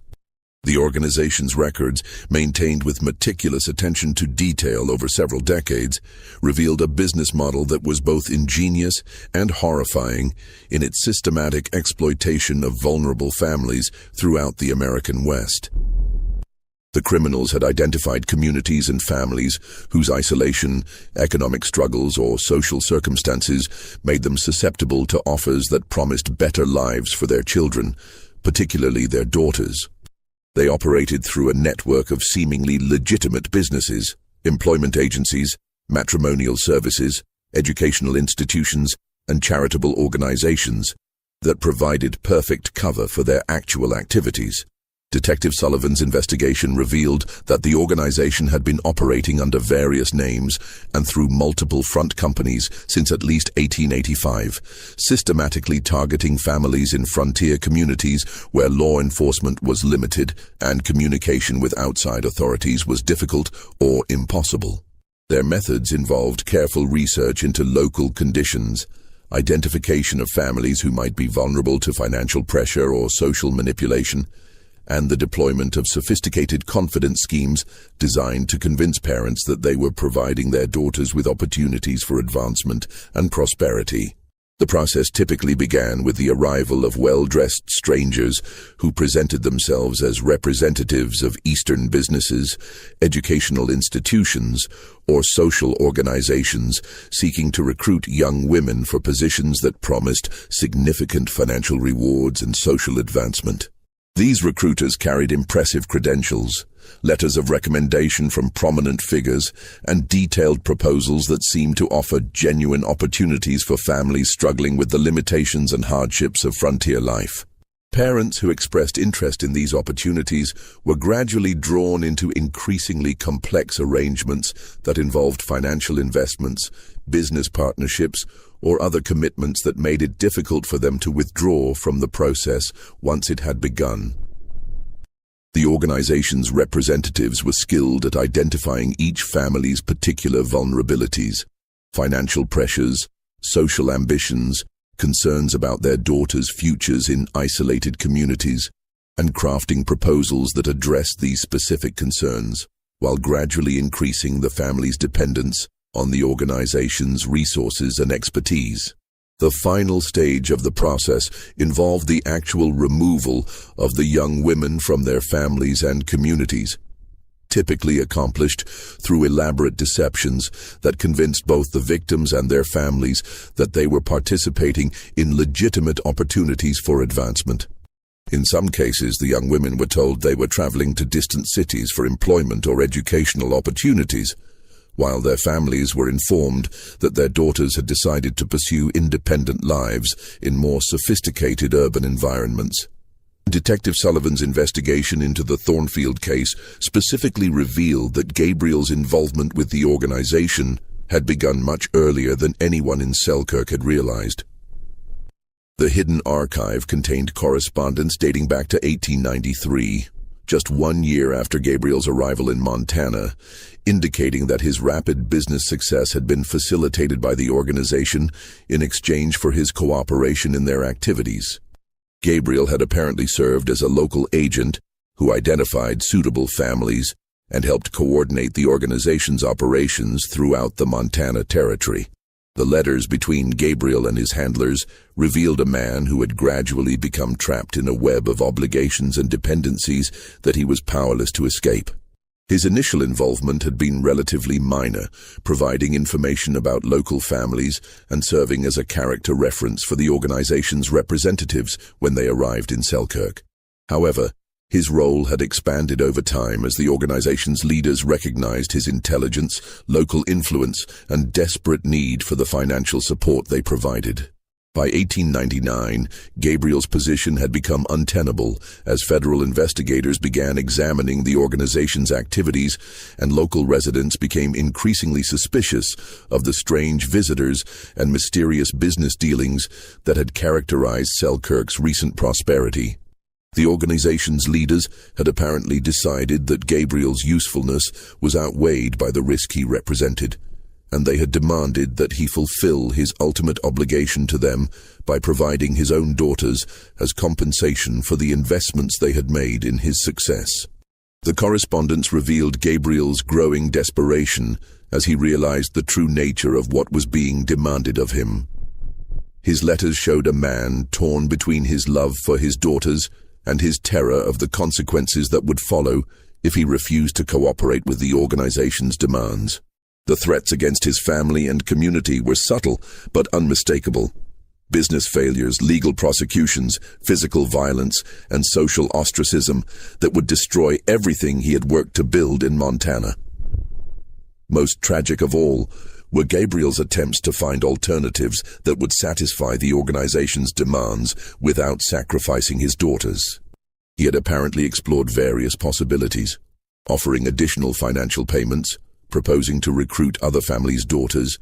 The organization's records, maintained with meticulous attention to detail over several decades, revealed a business model that was both ingenious and horrifying in its systematic exploitation of vulnerable families throughout the American West. The criminals had identified communities and families whose isolation, economic struggles, or social circumstances made them susceptible to offers that promised better lives for their children, particularly their daughters. They operated through a network of seemingly legitimate businesses, employment agencies, matrimonial services, educational institutions, and charitable organizations that provided perfect cover for their actual activities. Detective Sullivan's investigation revealed that the organization had been operating under various names and through multiple front companies since at least 1885, systematically targeting families in frontier communities where law enforcement was limited and communication with outside authorities was difficult or impossible. Their methods involved careful research into local conditions, identification of families who might be vulnerable to financial pressure or social manipulation, and the deployment of sophisticated confidence schemes designed to convince parents that they were providing their daughters with opportunities for advancement and prosperity. The process typically began with the arrival of well-dressed strangers who presented themselves as representatives of Eastern businesses, educational institutions, or social organizations seeking to recruit young women for positions that promised significant financial rewards and social advancement. These recruiters carried impressive credentials, letters of recommendation from prominent figures, and detailed proposals that seemed to offer genuine opportunities for families struggling with the limitations and hardships of frontier life. Parents who expressed interest in these opportunities were gradually drawn into increasingly complex arrangements that involved financial investments, business partnerships, or other commitments that made it difficult for them to withdraw from the process once it had begun. The organization's representatives were skilled at identifying each family's particular vulnerabilities, financial pressures, social ambitions, concerns about their daughters' futures in isolated communities, and crafting proposals that addressed these specific concerns, while gradually increasing the family's dependence on the organization's resources and expertise. The final stage of the process involved the actual removal of the young women from their families and communities, typically accomplished through elaborate deceptions that convinced both the victims and their families that they were participating in legitimate opportunities for advancement. In some cases, the young women were told they were traveling to distant cities for employment or educational opportunities, while their families were informed that their daughters had decided to pursue independent lives in more sophisticated urban environments. Detective Sullivan's investigation into the Thornfield case specifically revealed that Gabriel's involvement with the organization had begun much earlier than anyone in Selkirk had realized. The hidden archive contained correspondence dating back to 1893, just 1 year after Gabriel's arrival in Montana, indicating that his rapid business success had been facilitated by the organization in exchange for his cooperation in their activities. Gabriel had apparently served as a local agent who identified suitable families and helped coordinate the organization's operations throughout the Montana Territory. The letters between Gabriel and his handlers revealed a man who had gradually become trapped in a web of obligations and dependencies that he was powerless to escape. His initial involvement had been relatively minor, providing information about local families and serving as a character reference for the organization's representatives when they arrived in Selkirk. However, His role had expanded over time as the organization's leaders recognized his intelligence, local influence, and desperate need for the financial support they provided. By 1899, Gabriel's position had become untenable as federal investigators began examining the organization's activities, and local residents became increasingly suspicious of the strange visitors and mysterious business dealings that had characterized Selkirk's recent prosperity. The organization's leaders had apparently decided that Gabriel's usefulness was outweighed by the risk he represented, and they had demanded that he fulfill his ultimate obligation to them by providing his own daughters as compensation for the investments they had made in his success. The correspondence revealed Gabriel's growing desperation as he realized the true nature of what was being demanded of him. His letters showed a man torn between his love for his daughters and his terror of the consequences that would follow if he refused to cooperate with the organization's demands. The threats against his family and community were subtle but unmistakable. Business failures, legal prosecutions, physical violence, and social ostracism that would destroy everything he had worked to build in Montana. Most tragic of all were Gabriel's attempts to find alternatives that would satisfy the organization's demands without sacrificing his daughters. He had apparently explored various possibilities, offering additional financial payments, proposing to recruit other families' daughters,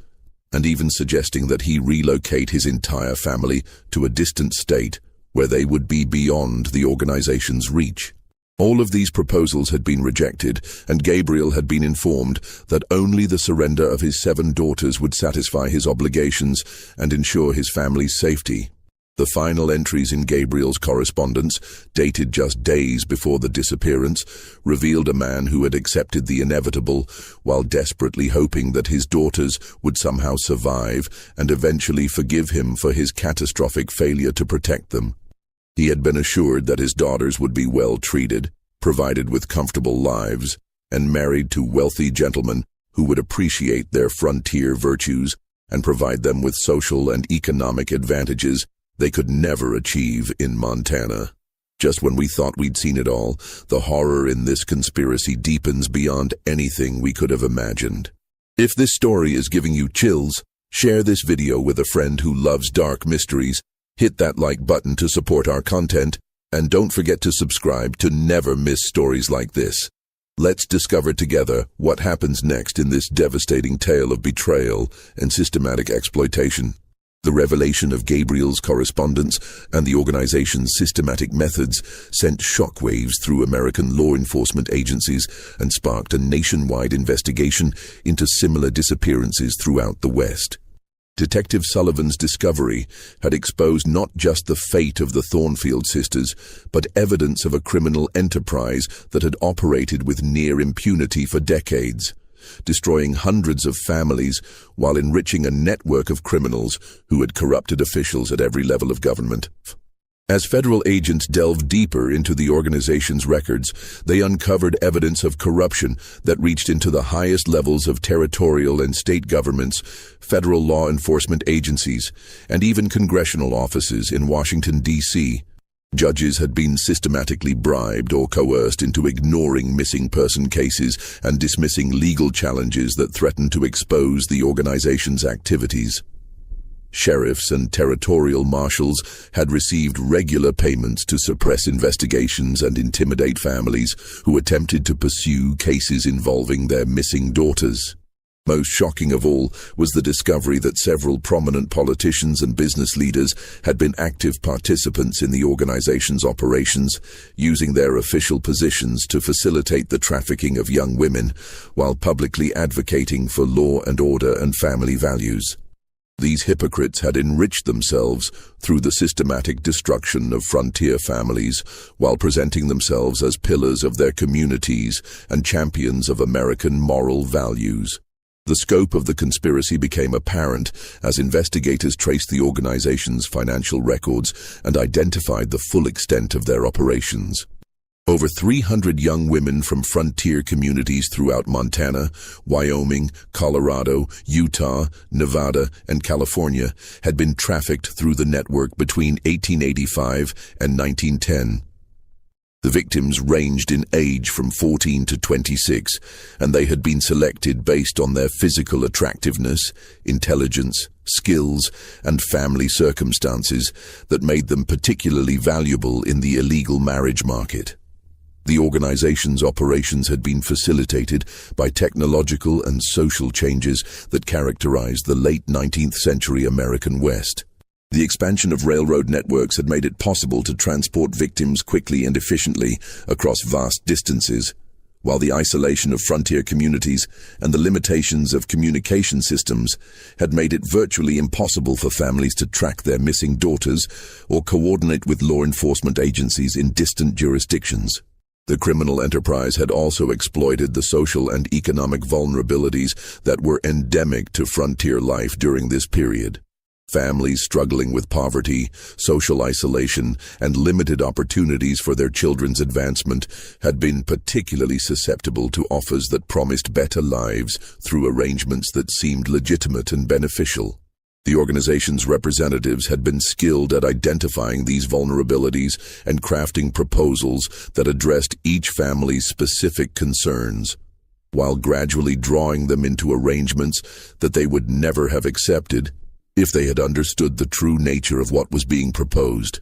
and even suggesting that he relocate his entire family to a distant state where they would be beyond the organization's reach. All of these proposals had been rejected, and Gabriel had been informed that only the surrender of his 7 daughters would satisfy his obligations and ensure his family's safety. The final entries in Gabriel's correspondence, dated just days before the disappearance, revealed a man who had accepted the inevitable while desperately hoping that his daughters would somehow survive and eventually forgive him for his catastrophic failure to protect them. He had been assured that his daughters would be well treated, provided with comfortable lives, and married to wealthy gentlemen who would appreciate their frontier virtues and provide them with social and economic advantages they could never achieve in Montana. Just when we thought we'd seen it all, the horror in this conspiracy deepens beyond anything we could have imagined. If this story is giving you chills, share this video with a friend who loves dark mysteries, hit that like button to support our content, and don't forget to subscribe to never miss stories like this. Let's discover together what happens next in this devastating tale of betrayal and systematic exploitation. The revelation of Gabriel's correspondence and the organization's systematic methods sent shockwaves through American law enforcement agencies and sparked a nationwide investigation into similar disappearances throughout the West. Detective Sullivan's discovery had exposed not just the fate of the Thornfield sisters, but evidence of a criminal enterprise that had operated with near impunity for decades, destroying hundreds of families while enriching a network of criminals who had corrupted officials at every level of government. As federal agents delved deeper into the organization's records, they uncovered evidence of corruption that reached into the highest levels of territorial and state governments, federal law enforcement agencies, and even congressional offices in Washington, D.C. Judges had been systematically bribed or coerced into ignoring missing person cases and dismissing legal challenges that threatened to expose the organization's activities. Sheriffs and territorial marshals had received regular payments to suppress investigations and intimidate families who attempted to pursue cases involving their missing daughters. Most shocking of all was the discovery that several prominent politicians and business leaders had been active participants in the organization's operations, using their official positions to facilitate the trafficking of young women, while publicly advocating for law and order and family values. These hypocrites had enriched themselves through the systematic destruction of frontier families, while presenting themselves as pillars of their communities and champions of American moral values. The scope of the conspiracy became apparent as investigators traced the organization's financial records and identified the full extent of their operations. Over 300 young women from frontier communities throughout Montana, Wyoming, Colorado, Utah, Nevada, and California had been trafficked through the network between 1885 and 1910. The victims ranged in age from 14 to 26, and they had been selected based on their physical attractiveness, intelligence, skills, and family circumstances that made them particularly valuable in the illegal marriage market. The organization's operations had been facilitated by technological and social changes that characterized the late 19th century American West. The expansion of railroad networks had made it possible to transport victims quickly and efficiently across vast distances, while the isolation of frontier communities and the limitations of communication systems had made it virtually impossible for families to track their missing daughters or coordinate with law enforcement agencies in distant jurisdictions. The criminal enterprise had also exploited the social and economic vulnerabilities that were endemic to frontier life during this period. Families struggling with poverty, social isolation, and limited opportunities for their children's advancement had been particularly susceptible to offers that promised better lives through arrangements that seemed legitimate and beneficial. The organization's representatives had been skilled at identifying these vulnerabilities and crafting proposals that addressed each family's specific concerns, while gradually drawing them into arrangements that they would never have accepted if they had understood the true nature of what was being proposed.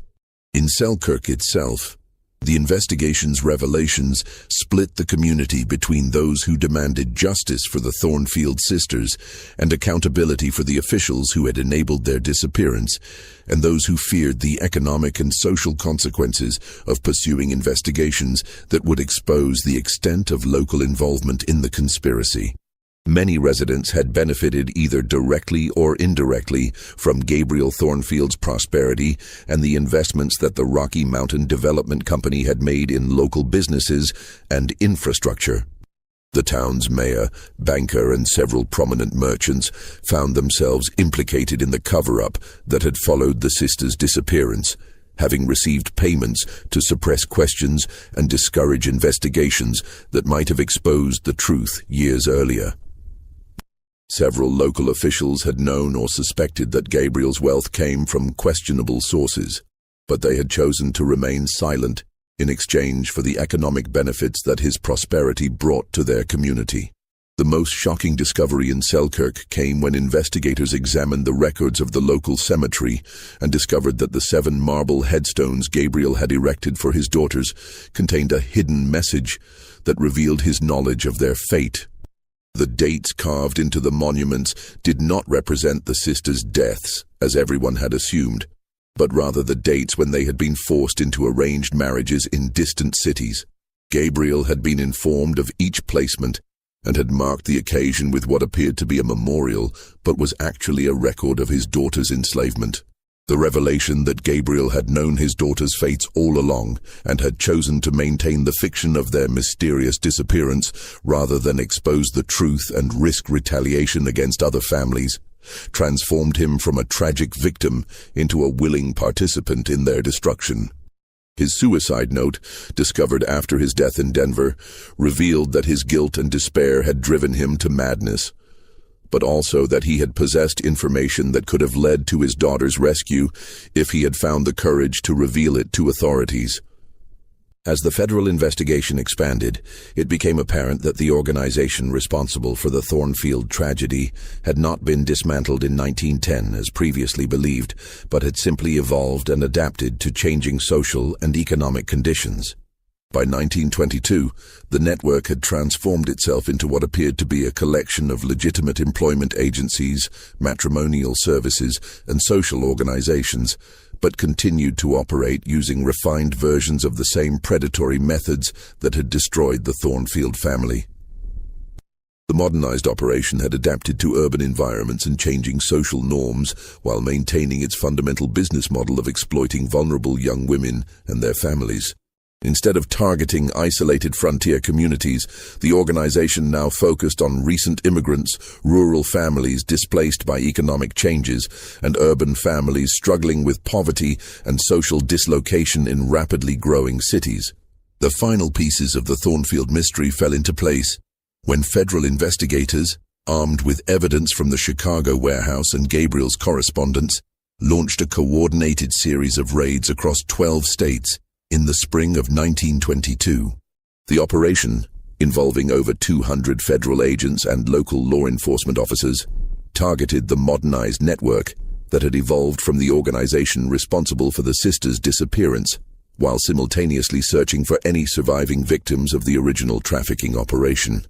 In Selkirk itself, the investigation's revelations split the community between those who demanded justice for the Thornfield sisters and accountability for the officials who had enabled their disappearance, and those who feared the economic and social consequences of pursuing investigations that would expose the extent of local involvement in the conspiracy. Many residents had benefited either directly or indirectly from Gabriel Thornfield's prosperity and the investments that the Rocky Mountain Development Company had made in local businesses and infrastructure. The town's mayor, banker, and several prominent merchants found themselves implicated in the cover-up that had followed the sisters' disappearance, having received payments to suppress questions and discourage investigations that might have exposed the truth years earlier. Several local officials had known or suspected that Gabriel's wealth came from questionable sources, but they had chosen to remain silent in exchange for the economic benefits that his prosperity brought to their community. The most shocking discovery in Selkirk came when investigators examined the records of the local cemetery and discovered that the 7 marble headstones Gabriel had erected for his daughters contained a hidden message that revealed his knowledge of their fate. The dates carved into the monuments did not represent the sisters' deaths, as everyone had assumed, but rather the dates when they had been forced into arranged marriages in distant cities. Gabriel had been informed of each placement and had marked the occasion with what appeared to be a memorial, but was actually a record of his daughter's enslavement. The revelation that Gabriel had known his daughter's fates all along and had chosen to maintain the fiction of their mysterious disappearance rather than expose the truth and risk retaliation against other families transformed him from a tragic victim into a willing participant in their destruction. His suicide note, discovered after his death in Denver, revealed that his guilt and despair had driven him to madness, but also that he had possessed information that could have led to his daughter's rescue if he had found the courage to reveal it to authorities. As the federal investigation expanded, it became apparent that the organization responsible for the Thornfield tragedy had not been dismantled in 1910 as previously believed, but had simply evolved and adapted to changing social and economic conditions. By 1922, the network had transformed itself into what appeared to be a collection of legitimate employment agencies, matrimonial services, and social organizations, but continued to operate using refined versions of the same predatory methods that had destroyed the Thornfield family. The modernized operation had adapted to urban environments and changing social norms while maintaining its fundamental business model of exploiting vulnerable young women and their families. Instead of targeting isolated frontier communities, the organization now focused on recent immigrants, rural families displaced by economic changes, and urban families struggling with poverty and social dislocation in rapidly growing cities. The final pieces of the Thornfield mystery fell into place when federal investigators, armed with evidence from the Chicago warehouse and Gabriel's correspondence, launched a coordinated series of raids across 12 states, In the spring of 1922, the operation, involving over 200 federal agents and local law enforcement officers, targeted the modernized network that had evolved from the organization responsible for the sisters' disappearance, while simultaneously searching for any surviving victims of the original trafficking operation.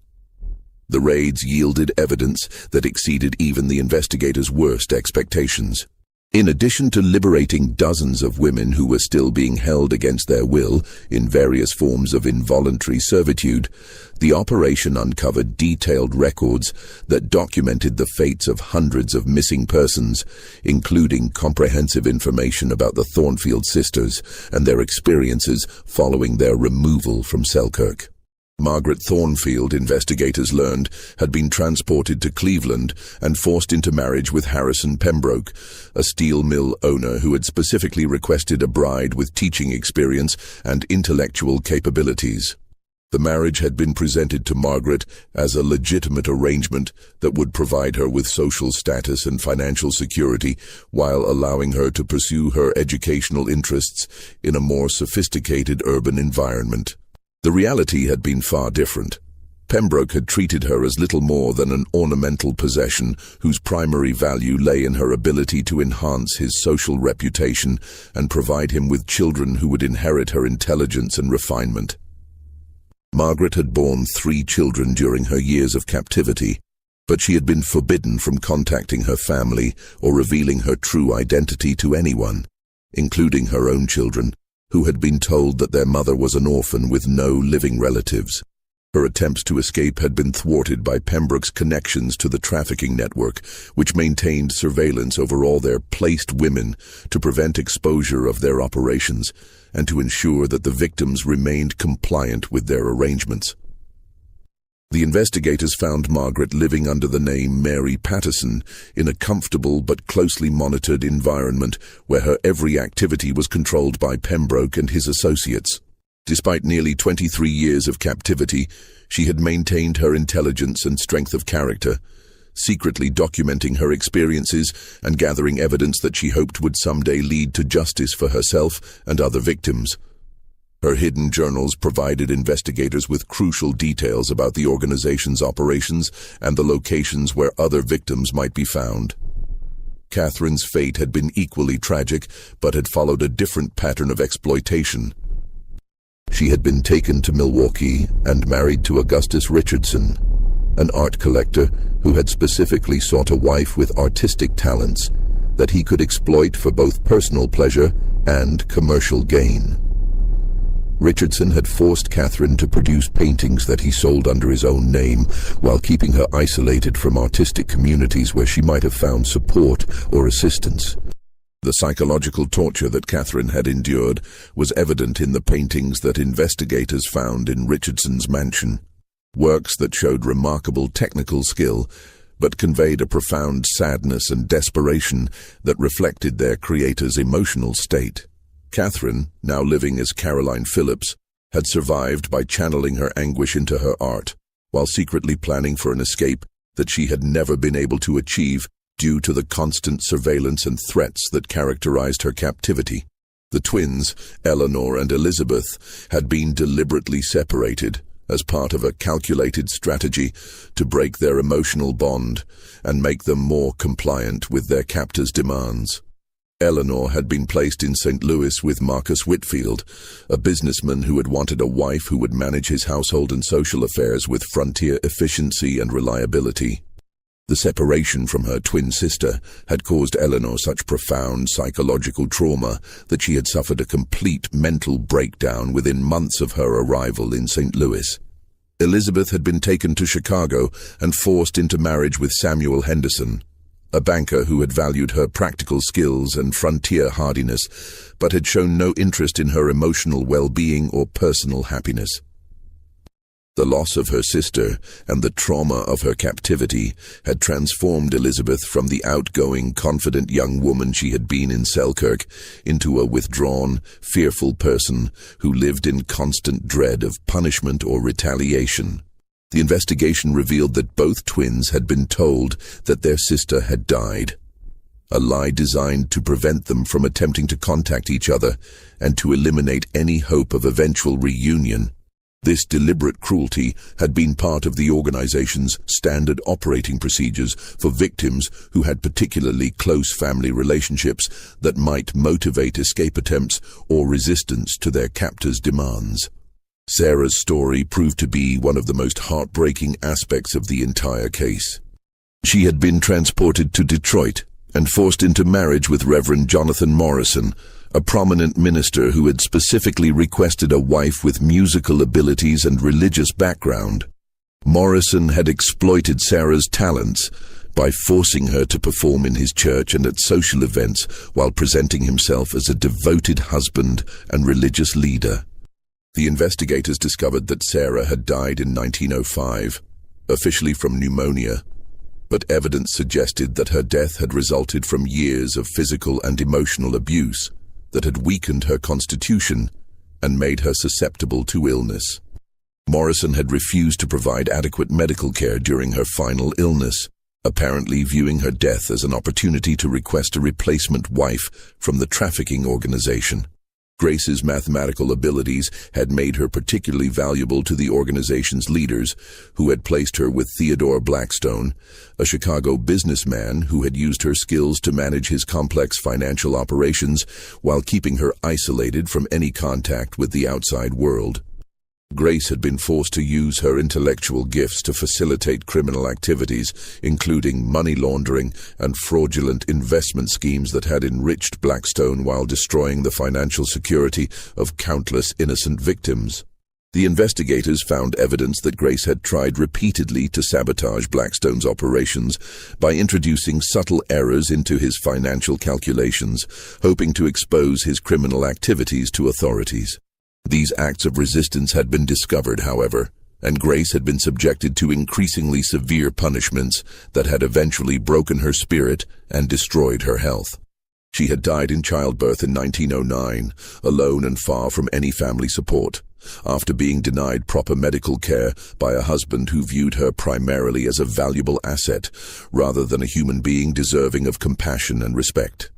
The raids yielded evidence that exceeded even the investigators' worst expectations. In addition to liberating dozens of women who were still being held against their will in various forms of involuntary servitude, the operation uncovered detailed records that documented the fates of hundreds of missing persons, including comprehensive information about the Thornfield sisters and their experiences following their removal from Selkirk. Margaret Thornfield, investigators learned, had been transported to Cleveland and forced into marriage with Harrison Pembroke, a steel mill owner who had specifically requested a bride with teaching experience and intellectual capabilities. The marriage had been presented to Margaret as a legitimate arrangement that would provide her with social status and financial security while allowing her to pursue her educational interests in a more sophisticated urban environment. The reality had been far different. Pembroke had treated her as little more than an ornamental possession whose primary value lay in her ability to enhance his social reputation and provide him with children who would inherit her intelligence and refinement. Margaret had borne 3 children during her years of captivity, but she had been forbidden from contacting her family or revealing her true identity to anyone, including her own children, who had been told that their mother was an orphan with no living relatives. Her attempts to escape had been thwarted by Pembroke's connections to the trafficking network, which maintained surveillance over all their placed women to prevent exposure of their operations and to ensure that the victims remained compliant with their arrangements. The investigators found Margaret living under the name Mary Patterson in a comfortable but closely monitored environment where her every activity was controlled by Pembroke and his associates. Despite nearly 23 years of captivity, she had maintained her intelligence and strength of character, secretly documenting her experiences and gathering evidence that she hoped would someday lead to justice for herself and other victims. Her hidden journals provided investigators with crucial details about the organization's operations and the locations where other victims might be found. Catherine's fate had been equally tragic, but had followed a different pattern of exploitation. She had been taken to Milwaukee and married to Augustus Richardson, an art collector who had specifically sought a wife with artistic talents that he could exploit for both personal pleasure and commercial gain. Richardson had forced Catherine to produce paintings that he sold under his own name, while keeping her isolated from artistic communities where she might have found support or assistance. The psychological torture that Catherine had endured was evident in the paintings that investigators found in Richardson's mansion, works that showed remarkable technical skill, but conveyed a profound sadness and desperation that reflected their creator's emotional state. Catherine, now living as Caroline Phillips, had survived by channeling her anguish into her art, while secretly planning for an escape that she had never been able to achieve due to the constant surveillance and threats that characterized her captivity. The twins, Eleanor and Elizabeth, had been deliberately separated as part of a calculated strategy to break their emotional bond and make them more compliant with their captor's demands. Eleanor had been placed in St. Louis with Marcus Whitfield, a businessman who had wanted a wife who would manage his household and social affairs with frontier efficiency and reliability. The separation from her twin sister had caused Eleanor such profound psychological trauma that she had suffered a complete mental breakdown within months of her arrival in St. Louis. Elizabeth had been taken to Chicago and forced into marriage with Samuel Henderson, a banker who had valued her practical skills and frontier hardiness, but had shown no interest in her emotional well-being or personal happiness. The loss of her sister and the trauma of her captivity had transformed Elizabeth from the outgoing, confident young woman she had been in Selkirk into a withdrawn, fearful person who lived in constant dread of punishment or retaliation. The investigation revealed that both twins had been told that their sister had died. a lie designed to prevent them from attempting to contact each other and to eliminate any hope of eventual reunion. This deliberate cruelty had been part of the organization's standard operating procedures for victims who had particularly close family relationships that might motivate escape attempts or resistance to their captors' demands. Sarah's story proved to be one of the most heartbreaking aspects of the entire case. She had been transported to Detroit and forced into marriage with Reverend Jonathan Morrison, a prominent minister who had specifically requested a wife with musical abilities and religious background. Morrison had exploited Sarah's talents by forcing her to perform in his church and at social events while presenting himself as a devoted husband and religious leader. The investigators discovered that Sarah had died in 1905, officially from pneumonia, but evidence suggested that her death had resulted from years of physical and emotional abuse that had weakened her constitution and made her susceptible to illness. Morrison had refused to provide adequate medical care during her final illness, apparently viewing her death as an opportunity to request a replacement wife from the trafficking organization. Grace's mathematical abilities had made her particularly valuable to the organization's leaders, who had placed her with Theodore Blackstone, a Chicago businessman who had used her skills to manage his complex financial operations while keeping her isolated from any contact with the outside world. Grace had been forced to use her intellectual gifts to facilitate criminal activities, including money laundering and fraudulent investment schemes that had enriched Blackstone while destroying the financial security of countless innocent victims. The investigators found evidence that Grace had tried repeatedly to sabotage Blackstone's operations by introducing subtle errors into his financial calculations, hoping to expose his criminal activities to authorities. These acts of resistance had been discovered, however, and Grace had been subjected to increasingly severe punishments that had eventually broken her spirit and destroyed her health. She had died in childbirth in 1909, alone and far from any family support, after being denied proper medical care by a husband who viewed her primarily as a valuable asset, rather than a human being deserving of compassion and respect.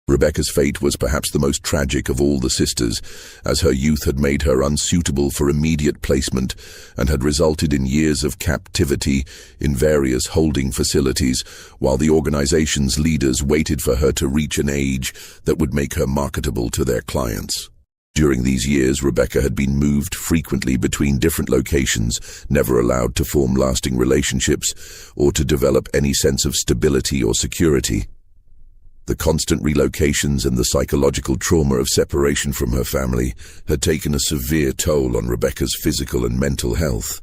Rebecca's fate was perhaps the most tragic of all the sisters, as her youth had made her unsuitable for immediate placement and had resulted in years of captivity in various holding facilities, while the organization's leaders waited for her to reach an age that would make her marketable to their clients. During these years, Rebecca had been moved frequently between different locations, never allowed to form lasting relationships or to develop any sense of stability or security. The constant relocations and the psychological trauma of separation from her family had taken a severe toll on Rebecca's physical and mental health.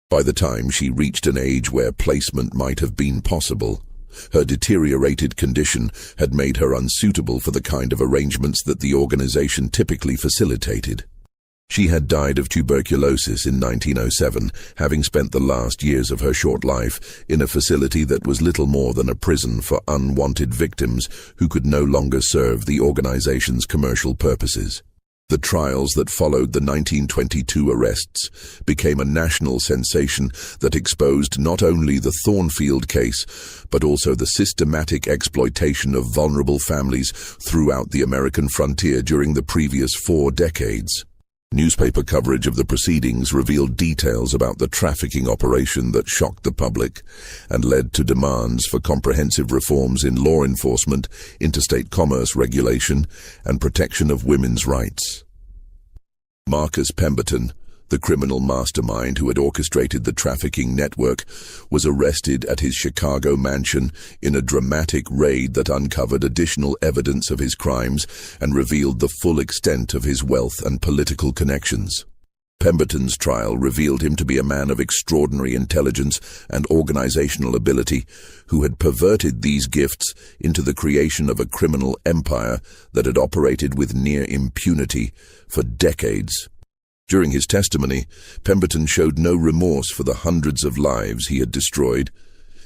By the time she reached an age where placement might have been possible, her deteriorated condition had made her unsuitable for the kind of arrangements that the organization typically facilitated. She had died of tuberculosis in 1907, having spent the last years of her short life in a facility that was little more than a prison for unwanted victims who could no longer serve the organization's commercial purposes. The trials that followed the 1922 arrests became a national sensation that exposed not only the Thornfield case, but also the systematic exploitation of vulnerable families throughout the American frontier during the previous 4 decades. Newspaper coverage of the proceedings revealed details about the trafficking operation that shocked the public and led to demands for comprehensive reforms in law enforcement, interstate commerce regulation, and protection of women's rights. Marcus Pemberton, the criminal mastermind who had orchestrated the trafficking network, was arrested at his Chicago mansion in a dramatic raid that uncovered additional evidence of his crimes and revealed the full extent of his wealth and political connections. Pemberton's trial revealed him to be a man of extraordinary intelligence and organizational ability who had perverted these gifts into the creation of a criminal empire that had operated with near impunity for decades. During his testimony, Pemberton showed no remorse for the hundreds of lives he had destroyed,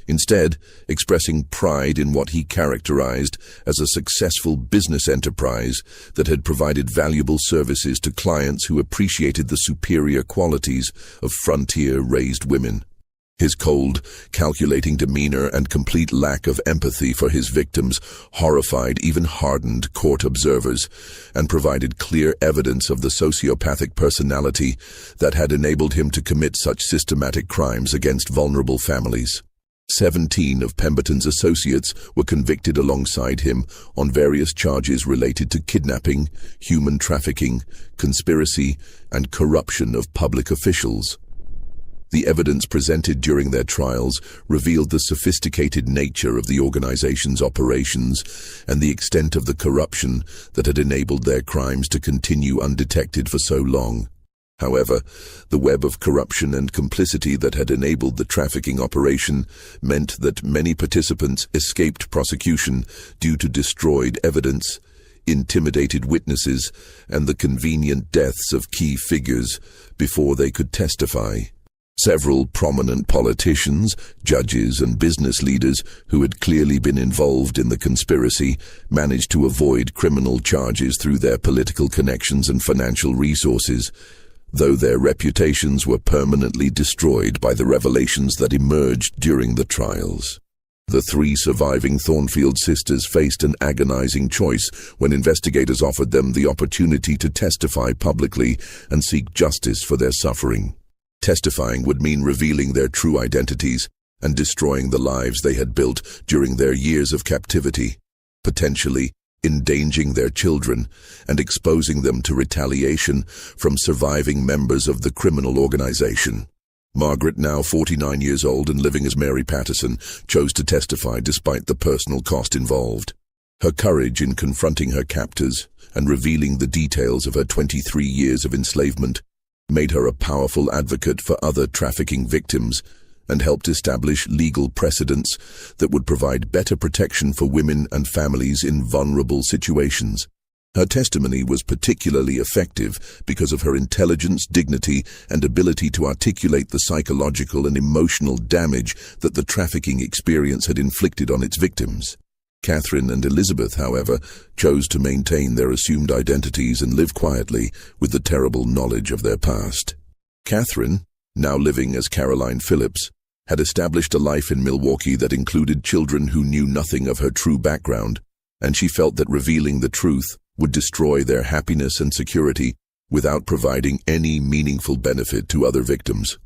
instead expressing pride in what he characterized as a successful business enterprise that had provided valuable services to clients who appreciated the superior qualities of frontier-raised women. His cold, calculating demeanor and complete lack of empathy for his victims horrified even hardened court observers and provided clear evidence of the sociopathic personality that had enabled him to commit such systematic crimes against vulnerable families. 17 of Pemberton's associates were convicted alongside him on various charges related to kidnapping, human trafficking, conspiracy, and corruption of public officials. The evidence presented during their trials revealed the sophisticated nature of the organization's operations and the extent of the corruption that had enabled their crimes to continue undetected for so long. However, the web of corruption and complicity that had enabled the trafficking operation meant that many participants escaped prosecution due to destroyed evidence, intimidated witnesses, and the convenient deaths of key figures before they could testify. Several prominent politicians, judges, and business leaders who had clearly been involved in the conspiracy managed to avoid criminal charges through their political connections and financial resources, though their reputations were permanently destroyed by the revelations that emerged during the trials. The 3 surviving Thornfield sisters faced an agonizing choice when investigators offered them the opportunity to testify publicly and seek justice for their suffering. Testifying would mean revealing their true identities and destroying the lives they had built during their years of captivity, potentially endangering their children and exposing them to retaliation from surviving members of the criminal organization. Margaret, now 49 years old and living as Mary Patterson, chose to testify despite the personal cost involved. Her courage in confronting her captors and revealing the details of her 23 years of enslavement made her a powerful advocate for other trafficking victims and helped establish legal precedents that would provide better protection for women and families in vulnerable situations. Her testimony was particularly effective because of her intelligence, dignity, and ability to articulate the psychological and emotional damage that the trafficking experience had inflicted on its victims. Catherine and Elizabeth, however, chose to maintain their assumed identities and live quietly with the terrible knowledge of their past. Catherine, now living as Caroline Phillips, had established a life in Milwaukee that included children who knew nothing of her true background, and she felt that revealing the truth would destroy their happiness and security without providing any meaningful benefit to other victims.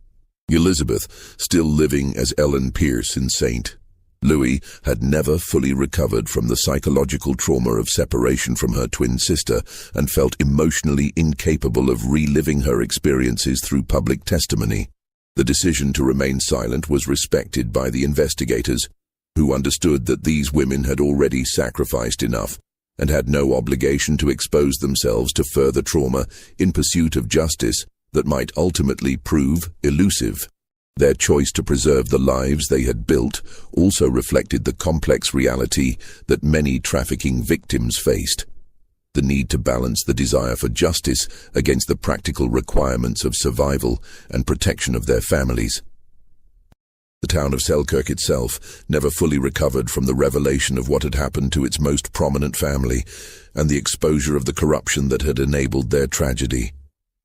Elizabeth, still living as Ellen Pierce in St. Louis, had never fully recovered from the psychological trauma of separation from her twin sister and felt emotionally incapable of reliving her experiences through public testimony. The decision to remain silent was respected by the investigators, who understood that these women had already sacrificed enough and had no obligation to expose themselves to further trauma in pursuit of justice that might ultimately prove elusive. Their choice to preserve the lives they had built also reflected the complex reality that many trafficking victims faced: the need to balance the desire for justice against the practical requirements of survival and protection of their families. The town of Selkirk itself never fully recovered from the revelation of what had happened to its most prominent family and the exposure of the corruption that had enabled their tragedy.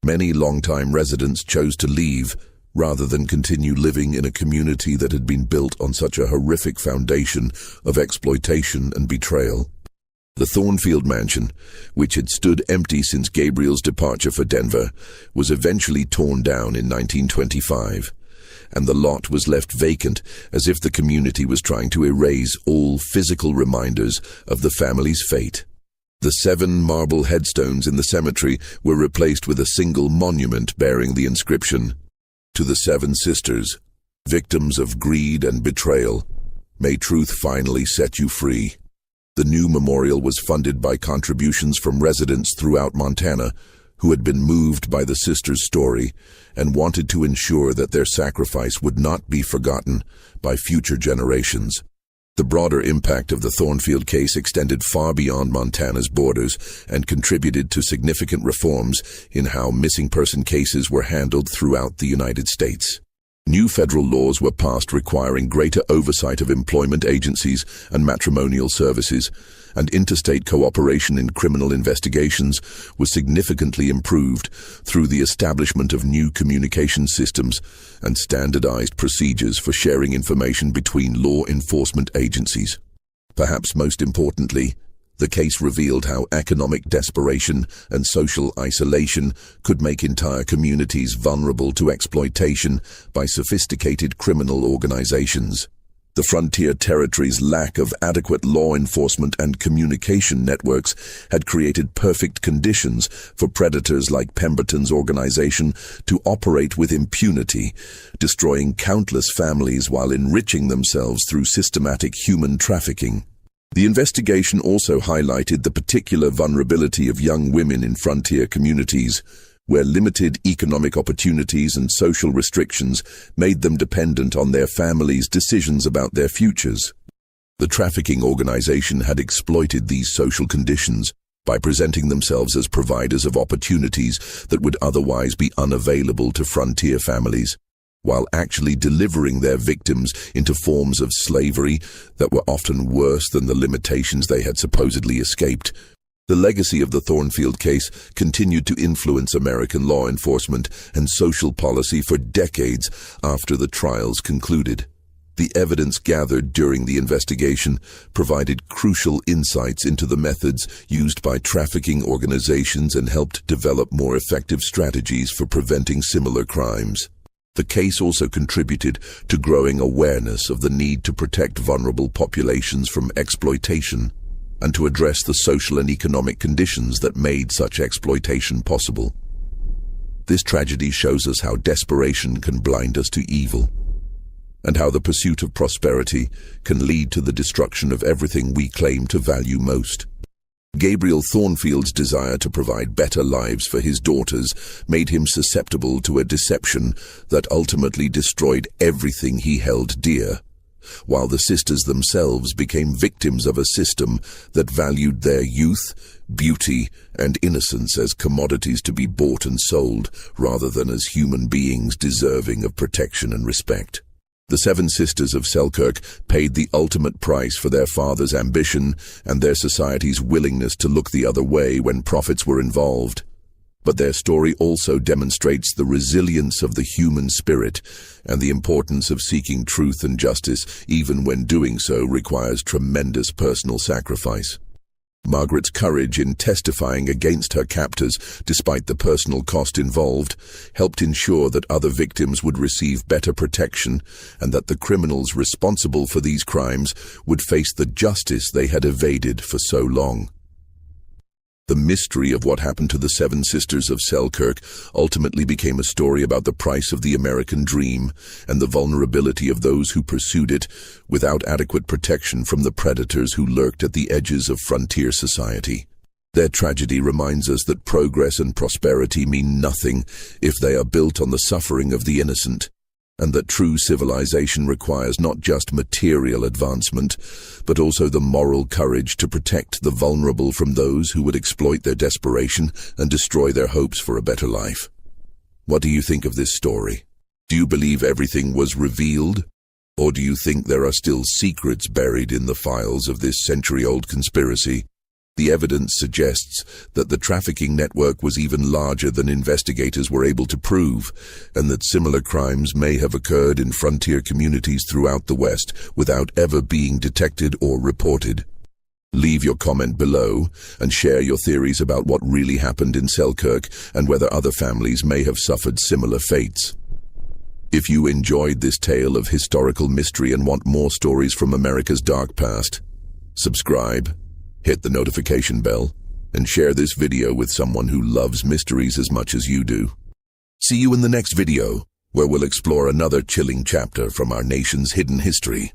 Many longtime residents chose to leave rather than continue living in a community that had been built on such a horrific foundation of exploitation and betrayal. The Thornfield mansion, which had stood empty since Gabriel's departure for Denver, was eventually torn down in 1925, and the lot was left vacant as if the community was trying to erase all physical reminders of the family's fate. The 7 marble headstones in the cemetery were replaced with a single monument bearing the inscription, "To the 7 sisters, victims of greed and betrayal, may truth finally set you free." The new memorial was funded by contributions from residents throughout Montana who had been moved by the sisters' story and wanted to ensure that their sacrifice would not be forgotten by future generations. The broader impact of the Thornfield case extended far beyond Montana's borders and contributed to significant reforms in how missing person cases were handled throughout the United States. New federal laws were passed requiring greater oversight of employment agencies and matrimonial services, and interstate cooperation in criminal investigations was significantly improved through the establishment of new communication systems and standardized procedures for sharing information between law enforcement agencies. Perhaps most importantly, the case revealed how economic desperation and social isolation could make entire communities vulnerable to exploitation by sophisticated criminal organizations. The frontier territory's lack of adequate law enforcement and communication networks had created perfect conditions for predators like Pemberton's organization to operate with impunity, destroying countless families while enriching themselves through systematic human trafficking. The investigation also highlighted the particular vulnerability of young women in frontier communities, where limited economic opportunities and social restrictions made them dependent on their families' decisions about their futures. The trafficking organization had exploited these social conditions by presenting themselves as providers of opportunities that would otherwise be unavailable to frontier families, while actually delivering their victims into forms of slavery that were often worse than the limitations they had supposedly escaped. The legacy of the Thornfield case continued to influence American law enforcement and social policy for decades after the trials concluded. The evidence gathered during the investigation provided crucial insights into the methods used by trafficking organizations and helped develop more effective strategies for preventing similar crimes. The case also contributed to growing awareness of the need to protect vulnerable populations from exploitation and to address the social and economic conditions that made such exploitation possible. This tragedy shows us how desperation can blind us to evil, and how the pursuit of prosperity can lead to the destruction of everything we claim to value most. Gabriel Thornfield's desire to provide better lives for his daughters made him susceptible to a deception that ultimately destroyed everything he held dear, while the sisters themselves became victims of a system that valued their youth, beauty, and innocence as commodities to be bought and sold, rather than as human beings deserving of protection and respect. The 7 sisters of Selkirk paid the ultimate price for their father's ambition and their society's willingness to look the other way when profits were involved. But their story also demonstrates the resilience of the human spirit and the importance of seeking truth and justice, even when doing so requires tremendous personal sacrifice. Margaret's courage in testifying against her captors, despite the personal cost involved, helped ensure that other victims would receive better protection and that the criminals responsible for these crimes would face the justice they had evaded for so long. The mystery of what happened to the 7 sisters of Selkirk ultimately became a story about the price of the American dream and the vulnerability of those who pursued it without adequate protection from the predators who lurked at the edges of frontier society. Their tragedy reminds us that progress and prosperity mean nothing if they are built on the suffering of the innocent, and that true civilization requires not just material advancement, but also the moral courage to protect the vulnerable from those who would exploit their desperation and destroy their hopes for a better life. What do you think of this story? Do you believe everything was revealed? Or do you think there are still secrets buried in the files of this century-old conspiracy? The evidence suggests that the trafficking network was even larger than investigators were able to prove, and that similar crimes may have occurred in frontier communities throughout the West without ever being detected or reported. Leave your comment below and share your theories about what really happened in Selkirk and whether other families may have suffered similar fates. If you enjoyed this tale of historical mystery and want more stories from America's dark past, subscribe, hit the notification bell, and share this video with someone who loves mysteries as much as you do. See you in the next video, where we'll explore another chilling chapter from our nation's hidden history.